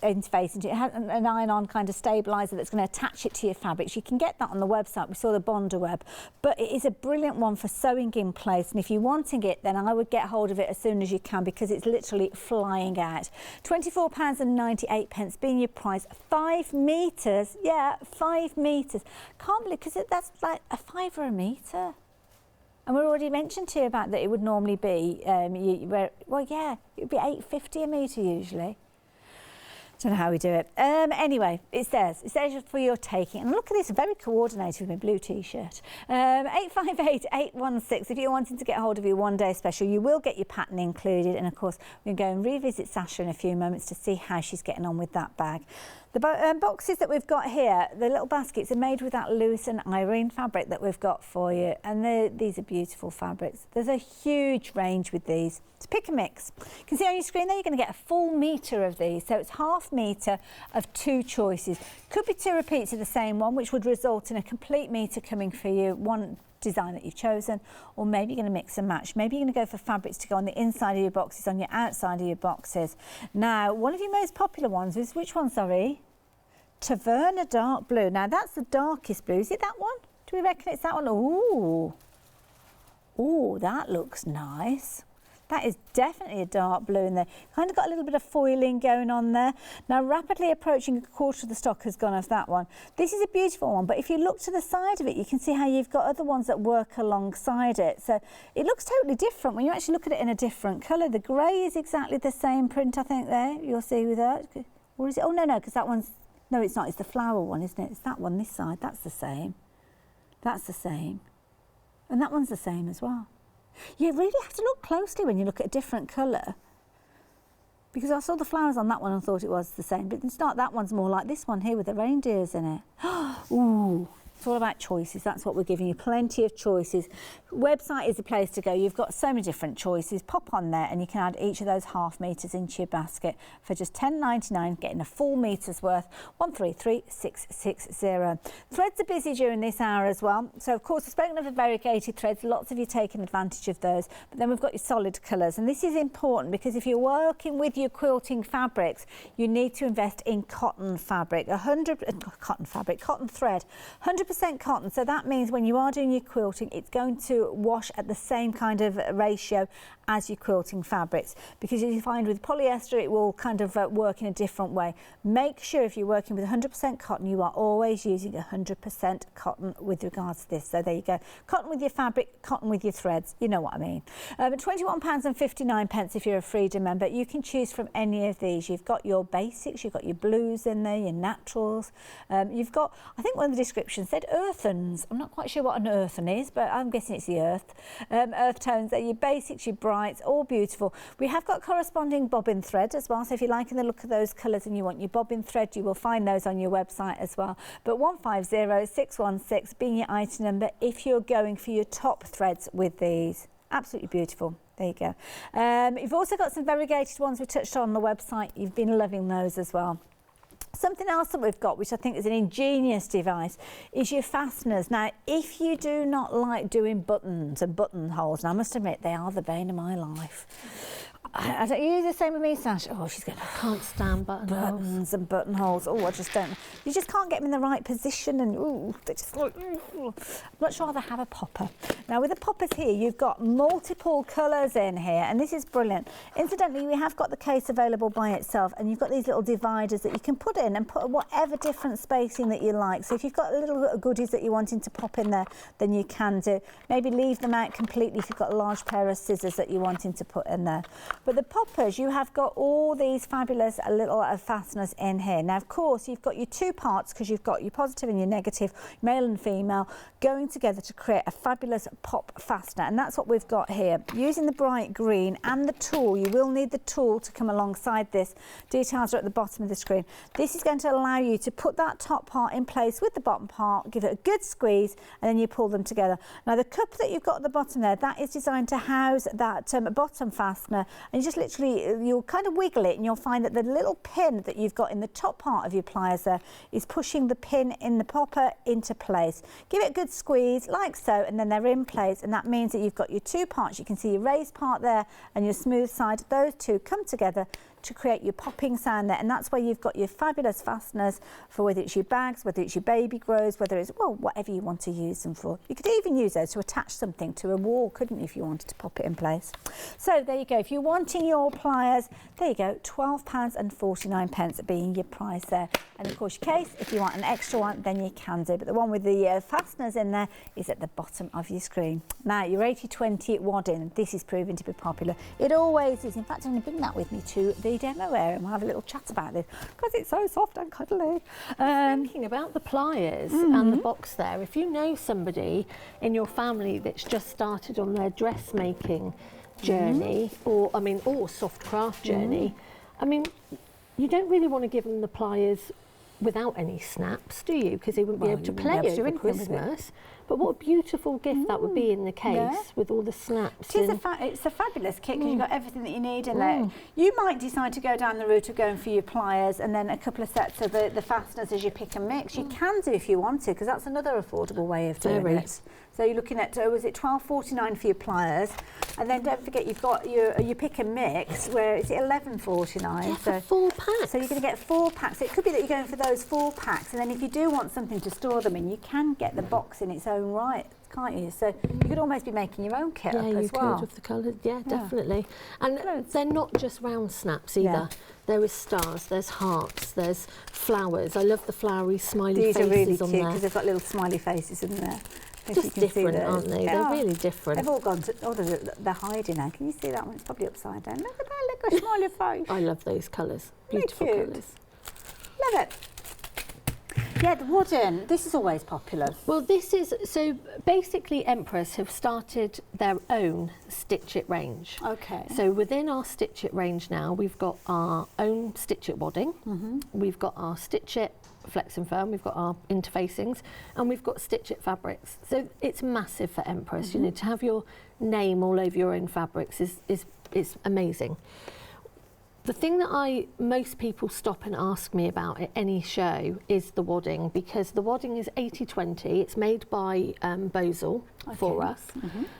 interface into it. It has an iron-on kind of stabiliser that's going to attach it to your fabrics. You can get that on the website. We saw the Bonder web. But it is a brilliant one for sewing in place. And if you're wanting it, then I would get hold of it as soon as you can, because it's literally flying out. £24.98 being your price. 5 metres. Yeah, 5 metres. Can't believe, because that's like a £5 a metre. And we already mentioned to you about that it would normally be, well, yeah, it would be £8.50 a metre usually. Don't know how we do it. Anyway, it's theirs. It's theirs for your taking. And look at this, very coordinated with my blue T-shirt. 858-816. If you're wanting to get hold of your one-day special, you will get your pattern included. And of course, we're going to go and revisit Sasha in a few moments to see how she's getting on with that bag. The boxes that we've got here, the little baskets, are made with that loose and Irene fabric that we've got for you. And these are beautiful fabrics. There's a huge range with these. To pick a mix. You can see on your screen there, you're going to get a full metre of these. So it's half metre of 2 choices. Could be 2 repeats of the same one, which would result in a complete metre coming for you, one design that you've chosen, or maybe you're going to mix and match. Maybe you're going to go for fabrics to go on the inside of your boxes, on your outside of your boxes. Now, one of your most popular ones is, which one, sorry? Taverna Dark Blue. Now, that's the darkest blue. Is it that one? Do we reckon it's that one? Ooh. Ooh, that looks nice. That is definitely a dark blue in there. Kind of got a little bit of foiling going on there. Now, rapidly approaching a quarter of the stock has gone off that one. This is a beautiful one, but if you look to the side of it, you can see how you've got other ones that work alongside it. So it looks totally different when you actually look at it in a different colour. The grey is exactly the same print, I think, there. You'll see with that. Or is it? Oh, no, because that one's... No, it's not. It's the flower one, isn't it? It's that one, this side. That's the same. That's the same. And that one's the same as well. You really have to look closely when you look at a different colour, because I saw the flowers on that one and thought it was the same, but it's not. That one's more like this one here with the reindeers in it. Ooh. It's all about choices. That's what we're giving you, plenty of choices. Website is the place to go. You've got so many different choices. Pop on there and you can add each of those half metres into your basket for just £10.99, getting a full metre's worth, 133660. Threads are busy during this hour as well. So of course, I've spoken of the variegated threads. Lots of you taking advantage of those. But then we've got your solid colours. And this is important because if you're working with your quilting fabrics, you need to invest in cotton fabric, cotton thread, 100% 100% cotton, so that means when you are doing your quilting, it's going to wash at the same kind of ratio as your quilting fabrics, because you find with polyester it will kind of work in a different way. Make sure if you're working with 100% cotton, you are always using 100% cotton with regards to this. So there you go, cotton with your fabric, cotton with your threads, you know what I mean. But £21.59 if you're a Freedom member. You can choose from any of these. You've got your basics, you've got your blues in there, your naturals. You've got, I think one of the descriptions said earthens. I'm not quite sure what an earthen is, but I'm guessing it's the earth. Earth tones, they're your basics, your brights, all beautiful. We have got corresponding bobbin thread as well, so if you're liking the look of those colours and you want your bobbin thread, you will find those on your website as well. But 150616 being your item number if you're going for your top threads with these. Absolutely beautiful. There you go. You've also got some variegated ones we touched on the website. You've been loving those as well. Something else that we've got, which I think is an ingenious device, is your fasteners. Now, if you do not like doing buttons and buttonholes, and I must admit they are the bane of my life. I don't use the same with me, Sasha. Oh, she's going to can't stand buttons and buttonholes. Oh, I just don't. You just can't get them in the right position, and ooh, they just like. I'd much rather have a popper. Now, with the poppers here, you've got multiple colours in here, and this is brilliant. Incidentally, we have got the case available by itself, and you've got these little dividers that you can put in and put whatever different spacing that you like. So if you've got little goodies that you're wanting to pop in there, then you can do. Maybe leave them out completely if you've got a large pair of scissors that you're wanting to put in there. But the poppers, you have got all these fabulous little fasteners in here. Now, of course, you've got your two parts because you've got your positive and your negative, male and female, going together to create a fabulous pop fastener. And that's what we've got here. Using the bright green and the tool, you will need the tool to come alongside this. Details are at the bottom of the screen. This is going to allow you to put that top part in place with the bottom part, give it a good squeeze, and then you pull them together. Now, the cup that you've got at the bottom there, that is designed to house that bottom fastener. And you just literally, you'll kind of wiggle it and you'll find that the little pin that you've got in the top part of your pliers there is pushing the pin in the popper into place. Give it a good squeeze like so, and then they're in place, and that means that you've got your two parts. You can see your raised part there and your smooth side. Those two come together to create your popping sound there, and that's where you've got your fabulous fasteners for whether it's your bags, whether it's your baby grows, whether it's, well, whatever you want to use them for. You could even use those to attach something to a wall, couldn't you, if you wanted to pop it in place. So there you go. If you're wanting your pliers, there you go, £12.49 being your price there. And of course your case, if you want an extra one, then you can do, but the one with the fasteners in there is at the bottom of your screen. Now, your 80/20 wadding, this is proving to be popular. It always is. In fact, I'm going to bring that with me to the demo area and we'll have a little chat about this because it's so soft and cuddly. Thinking about the pliers and the box there, if you know somebody in your family that's just started on their dressmaking journey, or soft craft journey, I mean, you don't really want to give them the pliers without any snaps, do you? Because they wouldn't be able to play over Christmas. But what a beautiful gift that would be in the case with all the snaps. It's a fabulous kit because you've got everything that you need in there. You might decide to go down the route of going for your pliers and then a couple of sets of the fasteners as you pick and mix. You can do if you want to, because that's another affordable way of doing it. So you're looking at, was it £12.49 for your pliers? And then don't forget you've got your pick and mix, where it's £11.49. Yeah, so 4 packs. So you're going to get 4 packs. It could be that you're going for those 4 packs, and then if you do want something to store them in, you can get the box in its own right, can't you? So you could almost be making your own kit up as well. Yeah, you could with the colours, definitely. And they're not just round snaps either. There is stars, there's hearts, there's flowers. I love the flowery smiley faces on there. These are really cute because they've got little smiley faces in there. Just different, aren't they? They're really different. They've all gone to, they're hiding now. Can you see that one? It's probably upside down. Look at that little smiley face. I love those colours. Beautiful colours. Love it. Yeah, the wooden, this is always popular. Well, this is, so basically Empress have started their own Stitch It range. Okay. So within our Stitch It range now, we've got our own Stitch It wadding, we've got our Stitch It Flex and Firm, we've got our interfacings, and we've got Stitch It fabrics. So it's massive for Empress. You know, to have your name all over your own fabrics is amazing. The thing that most people stop and ask me about at any show is the wadding, because the wadding is 80/20. It's made by Bosal for us.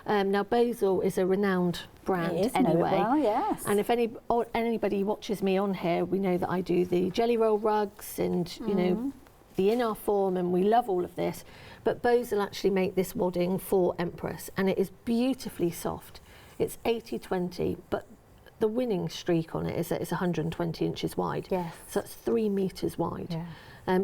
Now Bosal is a renowned brand anyway. Well, yes. And if anybody watches me on here, we know that I do the jelly roll rugs and you know the In Our Form, and we love all of this, but Bose will actually make this wadding for Empress, and it is beautifully soft. It's 80/20, but the winning streak on it is that it's 120 inches wide. Yes. So that's 3 metres wide. Yeah.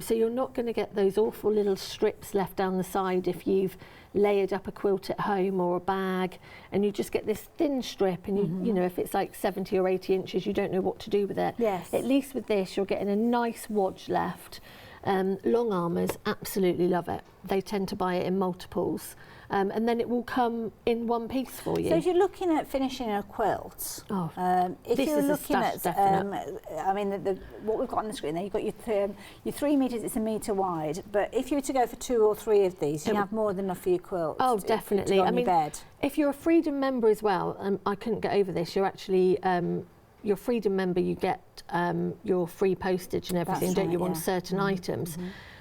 So you're not going to get those awful little strips left down the side if you've layered up a quilt at home or a bag, and you just get this thin strip, and you know, if it's like 70 or 80 inches, you don't know what to do with it. Yes. At least with this, you're getting a nice wadge left. Long armers absolutely love it. They tend to buy it in multiples. And then it will come in one piece for you. So if you're looking at finishing a quilt, if you're looking at, I mean, what we've got on the screen there, you've got your 3 metres, it's 1 metre wide, but if you were to go for 2 or 3 of these, you have more than enough for your quilt. Oh, definitely. I mean, bed. If you're a Freedom member as well, I couldn't get over this, you're actually, your Freedom member, you get your free postage and everything, don't you, on certain items.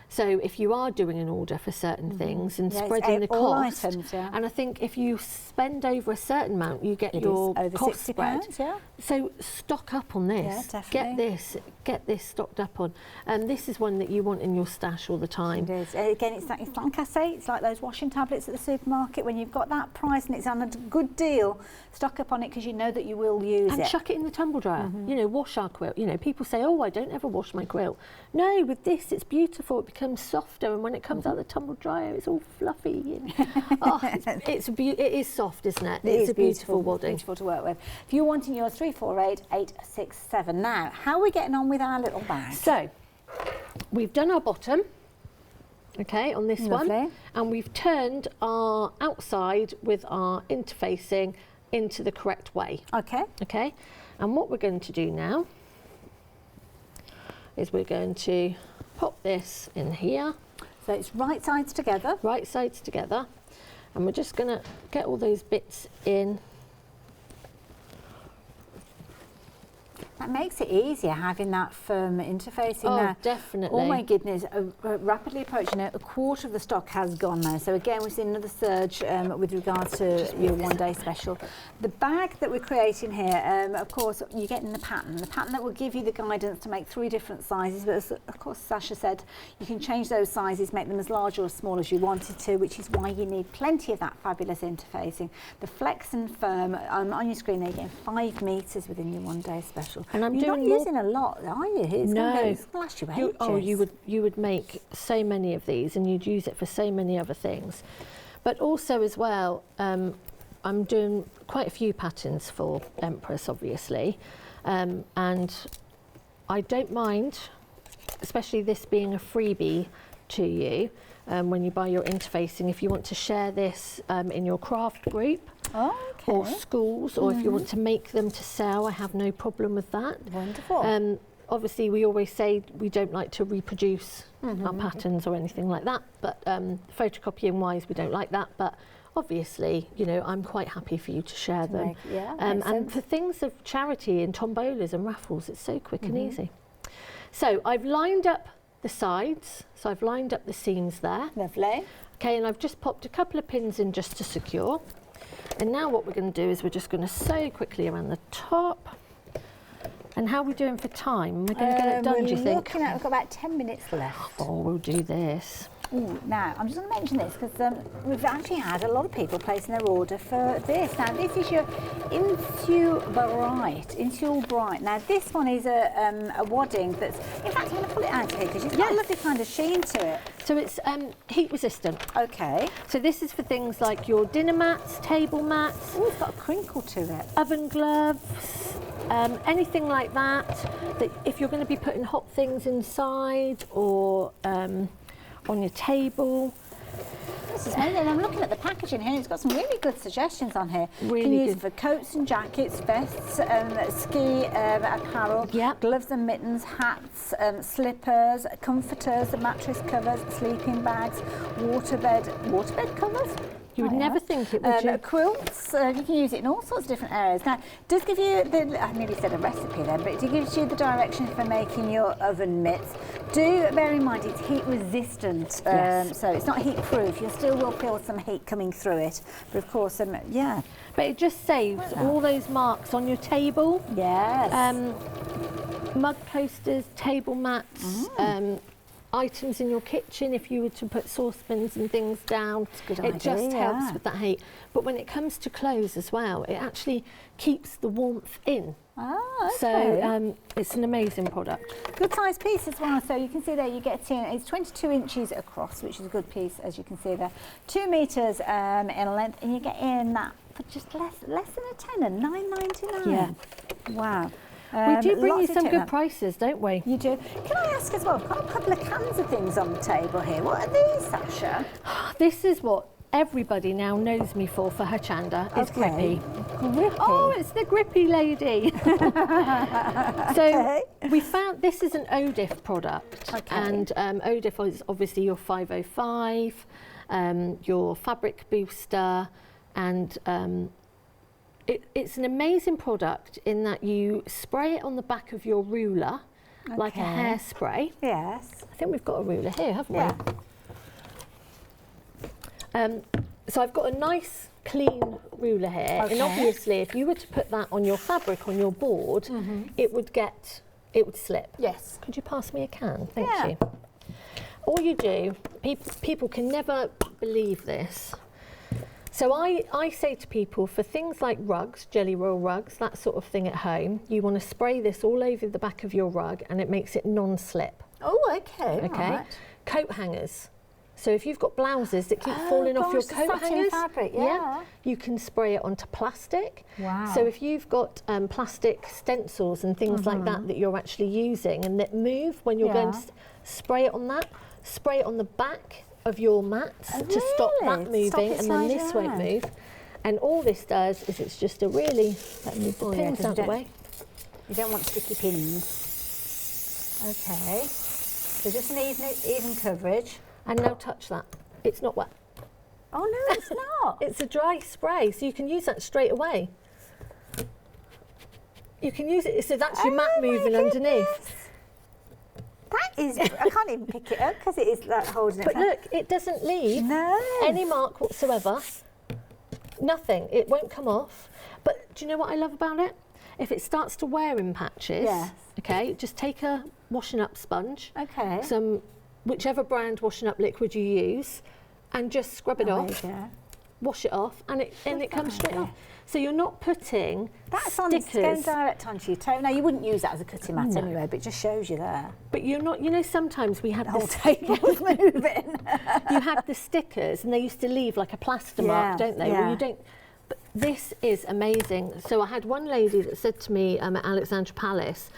So if you are doing an order for certain things and spreading the cost, items, and I think if you spend over a certain amount, you get your over cost £60, spread. yeah. So stock up on this. Yeah, definitely. Get this stocked up on. And this is one that you want in your stash all the time. It is. Again, it's like I say, it's like those washing tablets at the supermarket. When you've got that price and it's on a good deal, stock up on it because you know that you will use it. And chuck it in the tumble dryer. You know, wash our quilt. You know, people say, oh, I don't ever wash my quilt. No, with this, it's beautiful. It becomes softer, and when it comes out of the tumble dryer, it's all fluffy. And it is soft, isn't it? It's a beautiful wadding. Beautiful to work with. If you're wanting yours, 348 867. Now, how are we getting on with our little bag? So, we've done our bottom, okay, on this one, and we've turned our outside with our interfacing into the correct way. Okay. Okay, and what we're going to do now is we're going to pop this in here. So it's right sides together. Right sides together, and we're just going to get all those bits in. That makes it easier having that firm interfacing there. Oh, definitely. Oh my goodness, rapidly approaching it. A quarter of the stock has gone now. So again, we've seen another surge with regards to your one-day special. The bag that we're creating here, of course, you're getting the pattern that will give you the guidance to make 3 different sizes. But as, of course, Sasha said, you can change those sizes, make them as large or as small as you wanted to, which is why you need plenty of that fabulous interfacing. The flex and firm, on your screen there, you're getting 5 metres within your one-day special. And you're not using a lot, are you? It's going to last you ages. You would make so many of these, and you'd use it for so many other things. But also as well, I'm doing quite a few patterns for Empress, obviously, and I don't mind, especially this being a freebie to you, when you buy your interfacing, if you want to share this in your craft group. Or schools, or if you want to make them to sell, I have no problem with that. Wonderful. Obviously, we always say we don't like to reproduce our patterns or anything like that, but photocopying wise, we don't like that. But obviously, you know, I'm quite happy for you to share them. And for things of charity and tombolas and raffles, it's so quick and easy. So I've lined up the sides, so I've lined up the seams there. Lovely. Okay, and I've just popped a couple of pins in just to secure. And now what we're going to do is we're just going to sew quickly around the top. And how are we doing for time? We're going to get it done, do you think? We've got about 10 minutes left. Oh, we'll do this. Ooh, now, I'm just going to mention this because we've actually had a lot of people placing their order for this. Now, this is your Insul Bright. Now, this one is a wadding that's, in fact, I'm going to pull it out here because it's got a lovely kind of sheen to it. So it's heat resistant. Okay. So this is for things like your dinner mats, table mats. Oh, it's got a crinkle to it. Oven gloves, anything like that. That if you're going to be putting hot things inside or on your table. This is amazing. I'm looking at the packaging here. It's got some really good suggestions on here. Really you can use good. it for coats and jackets, vests, ski apparel, gloves and mittens, hats, slippers, comforters, mattress covers, sleeping bags, waterbed covers. You would never think it, would you? Quilts, you can use it in all sorts of different areas. Now, it does give you, I nearly said a recipe then, but it gives you the direction for making your oven mitts. Do bear in mind it's heat resistant, so it's not heat proof. You still will feel some heat coming through it, but of course, yeah. But it just saves all those marks on your table. Yes. Mug coasters, table mats. items in your kitchen, if you were to put saucepans and things down, it just helps with that heat. But when it comes to clothes as well, it actually keeps the warmth in. Oh, okay. So it's an amazing product. Good size piece as well. So you can see there you get in, it's 22 inches across, which is a good piece, as you can see there. 2 metres in length, and you get in that for just less than a tenner, £9.99. Yeah. Wow. We do bring you some good prices, don't we? You do. Can I ask as well, I've got a couple of cans of things on the table here. What are these, Sasha? This is what everybody now knows me for Hochanda, is grippy. Grippy? Oh, it's the grippy lady. So we found this is an ODIF product, and ODIF is obviously your 505, your fabric booster, and it's an amazing product in that you spray it on the back of your ruler like a hairspray. Yes. I think we've got a ruler here, haven't we? So I've got a nice clean ruler here, and obviously if you were to put that on your fabric on your board, it would slip. Yes. Could you pass me a can? Thank you. All you do, people can never believe this. So I say to people, for things like rugs, jelly roll rugs, that sort of thing at home, you want to spray this all over the back of your rug, and it makes it non-slip. Oh, okay. Right. Coat hangers. So if you've got blouses that keep falling off your coat hangers, fabric, you can spray it onto plastic. Wow. So if you've got plastic stencils and things like that you're actually using and that move when you're going to spray it on that, spray it on the back of your mats to stop that moving, and then this won't move. And all this does is it's just a really, let me move the pins out of the way. You don't want sticky pins. Okay. So just an even coverage. And now touch that. It's not wet. Oh no, it's not. It's a dry spray, so you can use that straight away. You can use it, so that's your mat moving underneath. That is, I can't even pick it up because it is like holding it. But look, it doesn't leave any mark whatsoever. Nothing. It won't come off. But do you know what I love about it? If it starts to wear in patches, okay, just take a washing up sponge, some whichever brand washing up liquid you use, and just scrub it off, wash it off, and it comes straight off. So you're not putting stickers. Going direct onto your toe. Now you wouldn't use that as a cutting mat anyway, but it just shows you there. But you're not, you know, sometimes we had the whole table's moving. You had the stickers, and they used to leave like a plaster mark, don't they? Well, you don't. But this is amazing. So I had one lady that said to me at Alexandra Palace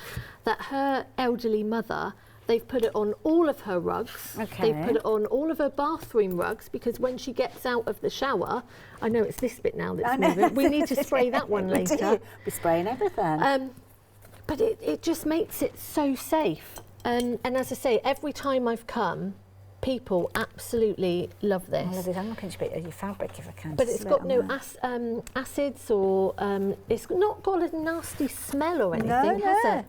that her elderly mother, they've put it on all of her rugs. They've put it on all of her bathroom rugs, because when she gets out of the shower, I know it's this bit now that's moving. We need to spray that one later. We're spraying everything. But it just makes it so safe. And as I say, every time I've come, people absolutely love this. I love it. I'm looking at your fabric if I can. But it's got no acids, or it's not got a nasty smell or anything, has it?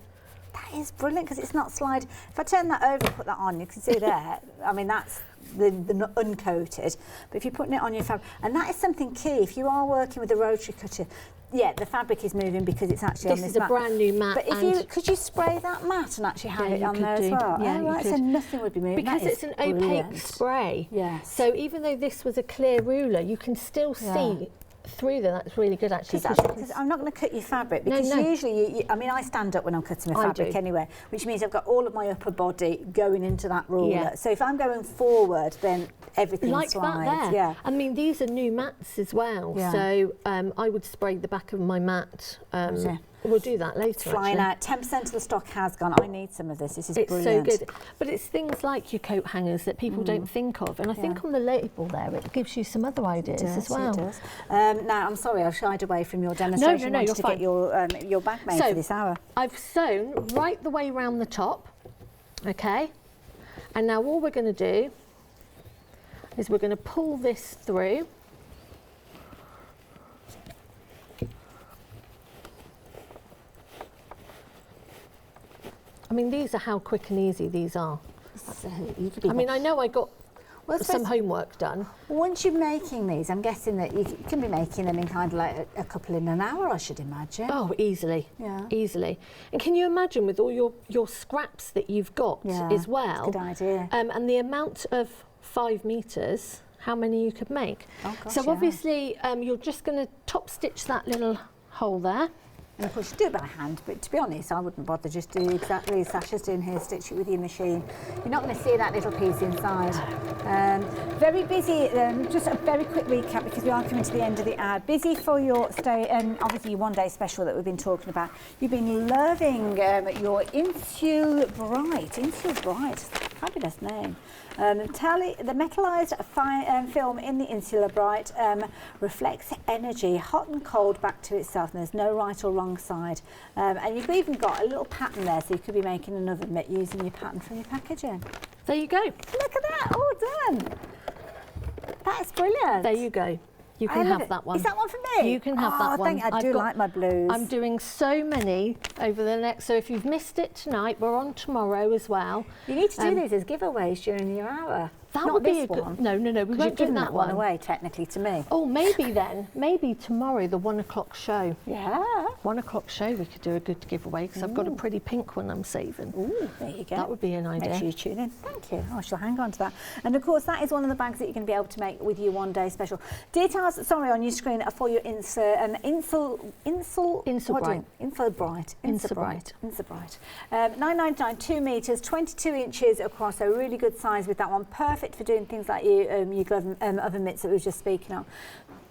That is brilliant, because it's not slide. If I turn that over and put that on, you can see there, I mean, that's the uncoated. But if you're putting it on your fabric, and that is something key, if you are working with a rotary cutter, the fabric is moving because it's actually on this mat. This is a brand new mat. But if could you spray that mat and actually have it on there as well? Yeah, right, so nothing would be moving. Because it's an opaque spray. Yes. So even though this was a clear ruler, you can still see through there. That's really good, actually. Because I'm not going to cut your fabric, because usually, I mean, I stand up when I'm cutting my fabric anyway, which means I've got all of my upper body going into that ruler. Yeah. So if I'm going forward, then everything like slides. That there. Yeah. I mean, these are new mats as well. Yeah. So I would spray the back of my mat. We'll do that later. It's flying out. 10% of the stock has gone. I need some of this. This is It's brilliant. so good. But it's things like your coat hangers that people don't think of. And I think on the label there, it gives you some other ideas as well. It does. Now, I'm sorry, I've shied away from your demonstration. No, you're to fine. Get your bag made for this hour. I've sewn right the way around the top, okay? And now all we're going to do is we're going to pull this through. I mean, these are how quick and easy these are. I mean, I know I got some homework done. Once you're making these, I'm guessing that you can be making them in kind of like a couple in an hour, I should imagine. Oh, easily. Yeah. Easily. And can you imagine with all your scraps that you've got as well? Good idea. And the amount of 5 metres, how many you could make. Oh, gosh, so obviously you're just going to top stitch that little hole there. And of course you do it by hand, but to be honest, I wouldn't bother, just do exactly as Sasha's doing here, stitch it with your machine. You're not going to see that little piece inside. Very busy, just a very quick recap because we are coming to the end of the hour. Busy for your stay, and obviously your one-day special that we've been talking about. You've been loving your Insul Bright, fabulous name. The metallized film in the Insular Bright reflects energy, hot and cold back to itself, and there's no right or wrong side. And you've even got a little pattern there, so you could be making another mitt using your pattern from your packaging. There you go. Look at that, all done. That's brilliant. There you go. You can have that one. Is that one for me? You can have that one. I do like my blues. I'm doing so many over the next, so if you've missed it tonight, we're on tomorrow as well. You need to do these as giveaways during your hour. That Not would be this a good one. No, we won't give that one away technically to me. Oh, maybe then. Maybe tomorrow, the 1 o'clock show. Yeah. 1 o'clock show, we could do a good giveaway because I've got a pretty pink one I'm saving. Ooh, there you go. That would be an idea. Make sure you tune in. Thank you. I shall hang on to that. And of course, that is one of the bags that you're going to be able to make with your one-day special. Details, sorry, on your screen are for your Insul Bright. 9.99, 2 metres, 22 inches across, so really good size with that one. Perfect for doing things like your glove oven mitts that we were just speaking of.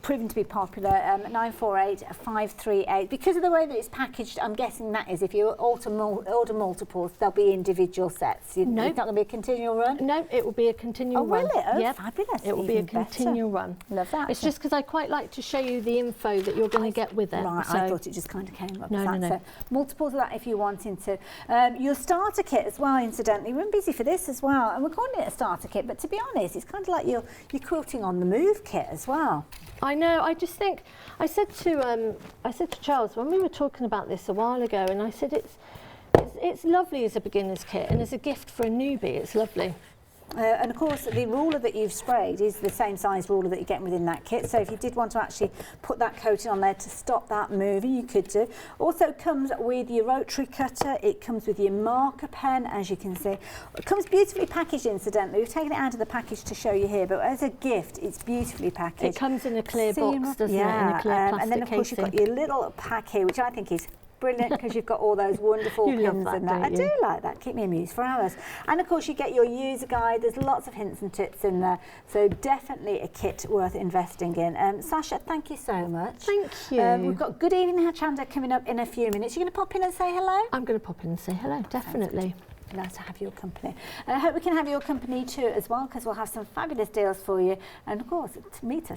Proven to be popular. 948 538. Because of the way that it's packaged, I'm guessing that is if you order multiples, they'll be individual sets. No, it's not going to be a continual run. No, it will be a continual run. Oh, will it? Oh, yep. Fabulous! It will be a continual run. Love that. It's just because I quite like to show you the info that you're going to get with it. Right, so I thought it just kind of came up. No. So multiples of that if you're wanting to. Your starter kit as well, incidentally. We're busy for this as well, and we're calling it a starter kit. But to be honest, it's kind of like your quilting on the move kit as well. I know. I just think I said to Charles when we were talking about this a while ago, and I said it's lovely as a beginner's kit and as a gift for a newbie. It's lovely. And of course, the ruler that you've sprayed is the same size ruler that you're getting within that kit. So if you did want to actually put that coating on there to stop that moving, you could do. Also comes with your rotary cutter. It comes with your marker pen, as you can see. It comes beautifully packaged, incidentally. We've taken it out of the package to show you here, but as a gift, it's beautifully packaged. It comes in a clear box, doesn't it? In a clear plastic and then, of course, casing. you've got your little pack here, which I think is brilliant because you've got all those wonderful pins and that. I do like that. Keep me amused for hours. And of course you get your user guide. There's lots of hints and tips in there. So definitely a kit worth investing in. Sasha, thank you so much. Thank you. We've got Good Evening Hochanda coming up in a few minutes. You're going to pop in and say hello? I'm going to pop in and say hello, definitely. Nice to have your company. And I hope we can have your company too as well because we'll have some fabulous deals for you. And of course, to meet us